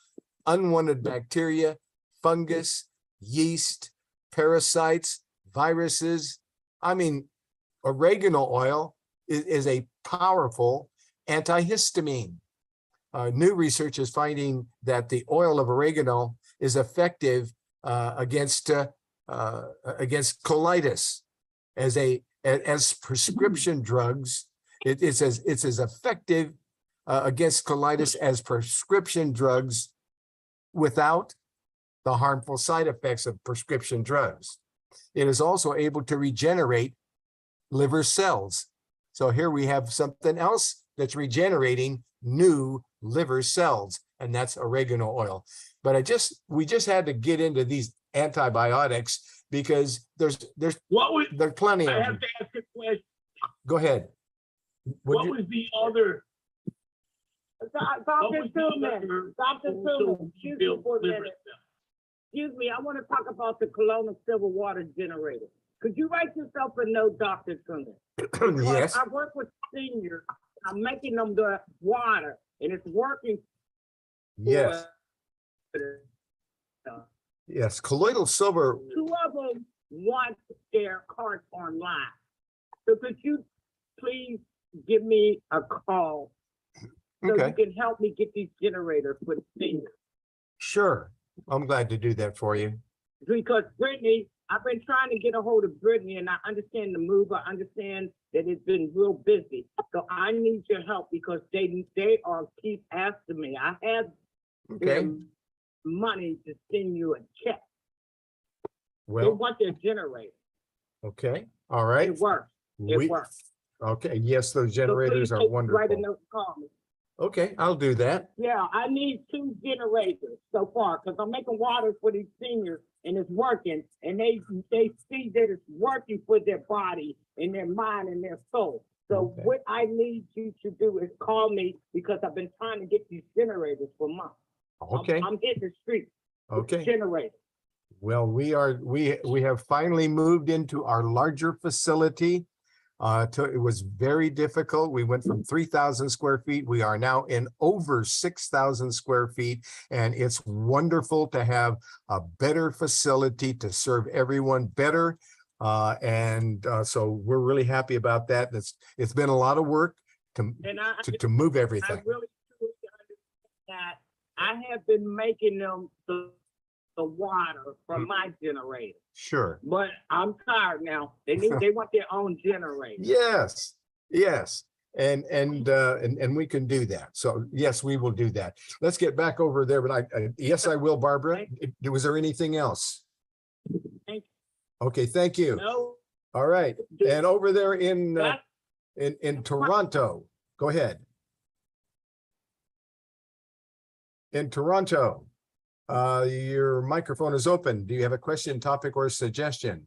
unwanted bacteria, fungus, yeast, parasites, viruses. I mean, oregano oil is a powerful antihistamine. New research is finding that the oil of oregano is effective against colitis as prescription drugs. It's as effective against colitis as prescription drugs without the harmful side effects of prescription drugs. It is also able to regenerate liver cells. So here we have something else that's regenerating new liver cells, and that's oregano oil. But we just had to get into these antibiotics because there's plenty of I them. have to ask a question. Go ahead. What was the other? Dr. Truman, excuse me for a minute. Excuse me, I want to talk about the colonial civil water generator. Could you write yourself a note, Dr. Truman? Yes. I work with seniors. I'm making them the water, and it's working. Yes. Yes. Colloidal silver. Two of them want their cards online. So could you please give me a call so Okay. you can help me get these generators for the seniors? Sure. I'm glad to do that for you. Because Brittany, I've been trying to get a hold of Brittany, and I understand the move. I understand that it's been real busy. So I need your help because they are keep asking me. I have Okay. their money to send you a check. They Well, want their generator. okay. All right. It works. It works. Okay. Yes, those So generators please are write a wonderful. note, call me. Okay, I'll do that. Yeah, I need 2 generators so far because I'm making water for these seniors and it's working. And they see that it's working for their body and their mind and their soul. So Okay. what I need you to do is call me because I've been trying to get these generators for months. Okay. I'm hitting the street with Okay. generators. Well, we have finally moved into our larger facility. It was very difficult. We went from 3,000 square feet. We are now in over 6,000 square feet, and it's wonderful to have a better facility to serve everyone better. So we're really happy about that. It's been a lot of work And I to move I everything. really truly understand that. I have been making them the water from my generator, Sure. but I'm tired now. They want their own generator. Yes, yes. And we can do that. So yes, we will do that. Let's get back over there, but yes, I will, Barbara. Was there anything else? Thank Okay, thank you. No, All right. And over there that, in Toronto, go ahead. In Toronto, your microphone is open. Do you have a question, topic, or suggestion?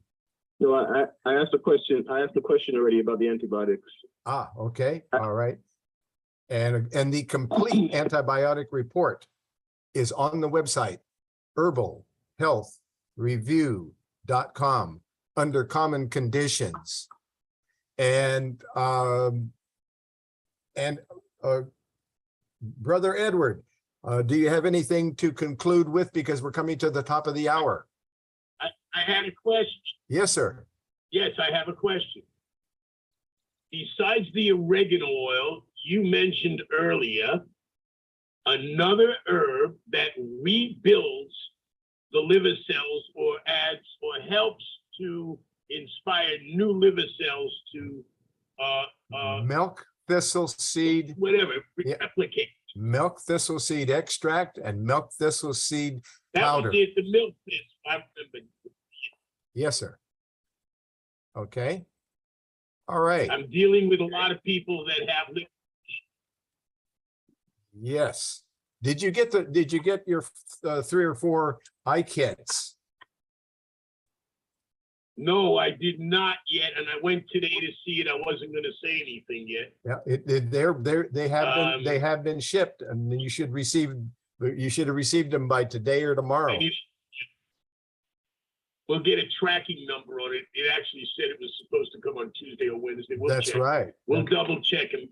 No, I asked a question. I asked a question already about the antibiotics. Ah, okay, all right. And the complete antibiotic report is on the website, herbalhealthreview.com, under common conditions. And Brother Edward, do you have anything to conclude with, because we're coming to the top of the hour? I had a question. Yes, sir. Yes, I have a question. Besides the oregano oil, you mentioned earlier another herb that rebuilds the liver cells or adds or helps to inspire new liver cells to Milk thistle seed, whatever, Yeah. replicate. milk thistle seed extract, and milk thistle seed That powder. was it, the milk thistle. I remember. Yes, sir. Okay. All right. I'm dealing with a lot of people that have liver. Yes. Did you get your 3 or 4 eye kits? No, I did not yet, and I went today to see it. I wasn't going to say anything yet. Yeah, they have been shipped, and then you should have received them by today or tomorrow. We'll get a tracking number on it. It actually said it was supposed to come on Tuesday or Wednesday. We'll That's check. right. We'll double check and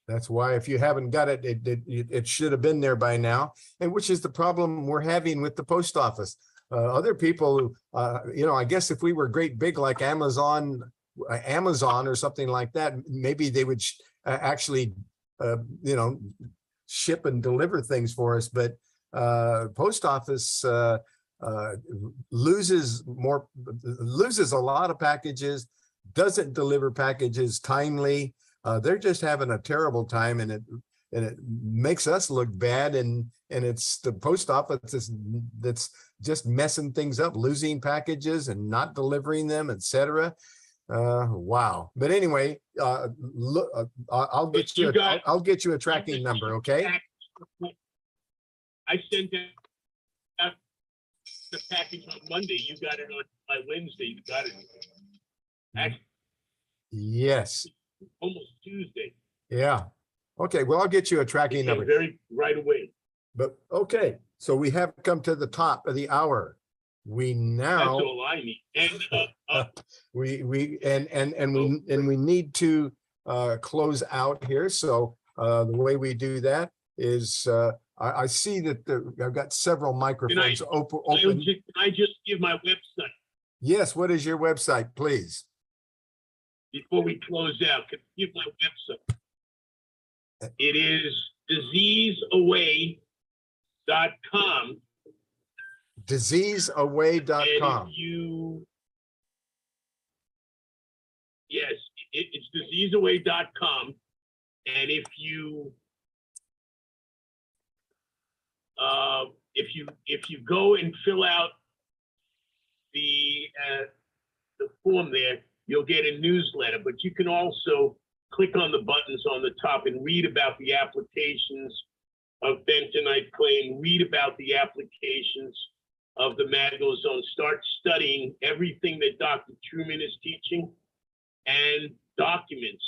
That's why if you haven't got it, it should have been there by now. And which is the problem we're having with the post office. Other people, I guess if we were great big like Amazon or something like that, maybe they would actually, ship and deliver things for us. But post office loses a lot of packages, doesn't deliver packages timely. They're just having a terrible time, and it makes us look bad, and it's the post office that's just messing things up, losing packages and not delivering them, etc. Wow. But anyway, I'll get you a tracking number, okay? I sent out the package on Monday. You got it on by Wednesday. You got it. Actually, Yes. almost Tuesday. Yeah. Okay. Well, I'll get you a tracking It number. came very right away. But okay. So we have come to the top of the hour. We That's now all I need. And we need to close out here. So the way we do that is I see that I've got several microphones open. Can I just give my website Yes. What is your website, please? before we close out? Can I give my website? It is diseaseaway.com. Diseaseaway.com. Yes, it's diseaseaway.com. And if you go and fill out the form there, you'll get a newsletter. But you can also click on the buttons on the top and read about the applications of bentonite clay, and read about the applications of the magnozone. Start studying everything that Dr. Truman is teaching and documents.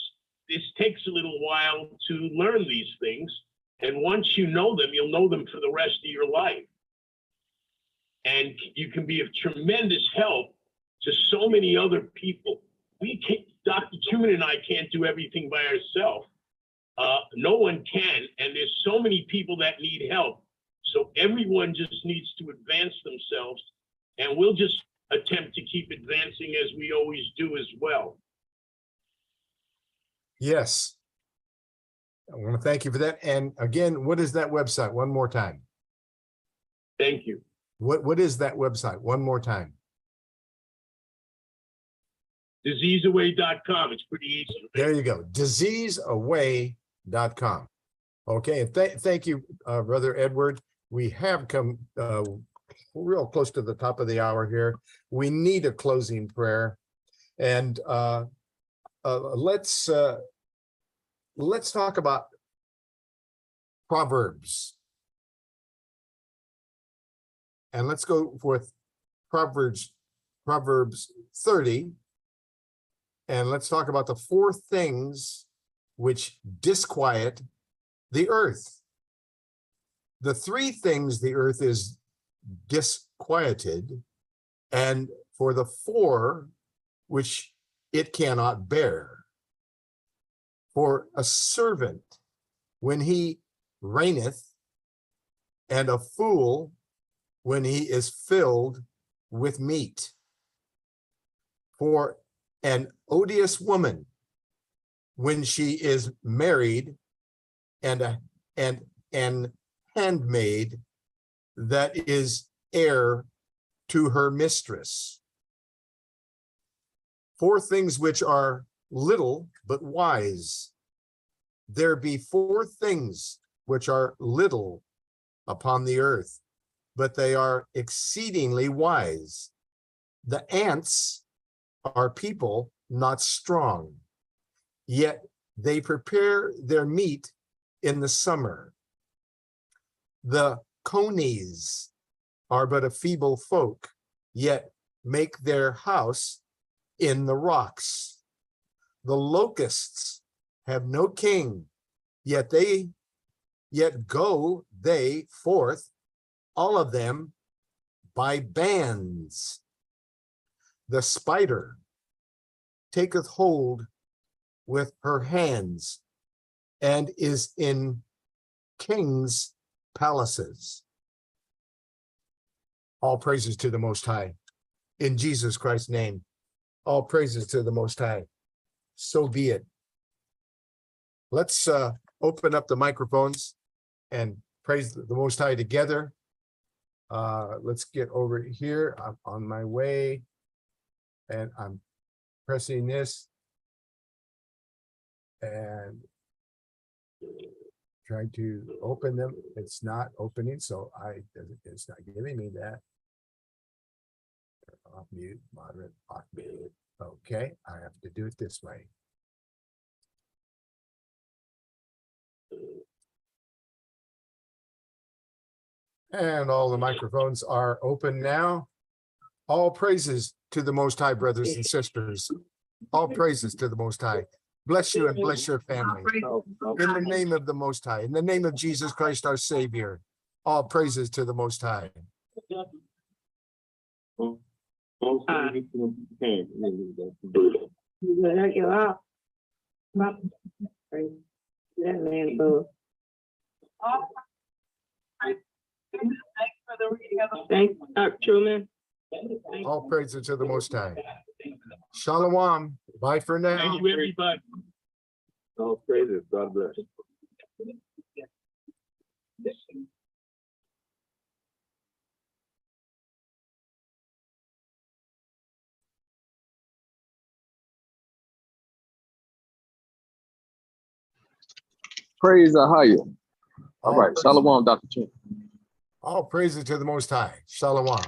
This takes a little while to learn these things. And once you know them, you'll know them for the rest of your life. And you can be of tremendous help to so many other people. Dr. Truman and I can't do everything by ourselves. No one can. And there's so many people that need help. So everyone just needs to advance themselves. And we'll just attempt to keep advancing as we always do as well. Yes. I want to thank you for that. And again, what is that website? One more time. Thank you. What is that website? One more time. Diseaseaway.com. It's pretty easy. There you go. Diseaseaway.com. Okay, and thank you, Brother Edward. We have come real close to the top of the hour here. We need a closing prayer. And let's talk about Proverbs. And let's go with Proverbs 30. And let's talk about the 4 things which disquiet the earth. The 3 things the earth is disquieted, and for the 4 which it cannot bear. For a servant, when he reigneth, and a fool, when he is filled with meat. For an odious woman, when she is married, and an handmaid that is heir to her mistress. 4 things which are little but wise. There be 4 things which are little upon the earth, but they are exceedingly wise. The ants are people not strong, yet they prepare their meat in the summer. The conies are but a feeble folk, yet make their house in the rocks. The locusts have no king, yet go they forth, all of them by bands. The spider taketh hold with her hands, and is in kings' palaces. All praises to the Most High. In Jesus Christ's name, all praises to the Most High. So be it. Let's open up the microphones and praise the Most High together. Let's get over here. I'm on my way, and I'm pressing this and trying to open them. It's not opening, so it's not giving me that. Off mute, moderate, off mute. Okay, I have to do it this way. And all the microphones are open now. All praises to the Most High, brothers and sisters. All praises to the Most High. Bless you and bless your family. In the name of the Most High, in the name of Jesus Christ, our Savior, all praises to the Most High. That man, boo. Thanks, Truman. All praises to the Most High. Shalom. Bye for now. Thank you, everybody. All praises. God bless. Praise Ahaya. All All right. praises- Shalom, Dr. Chin. All praises to the Most High. Shalom.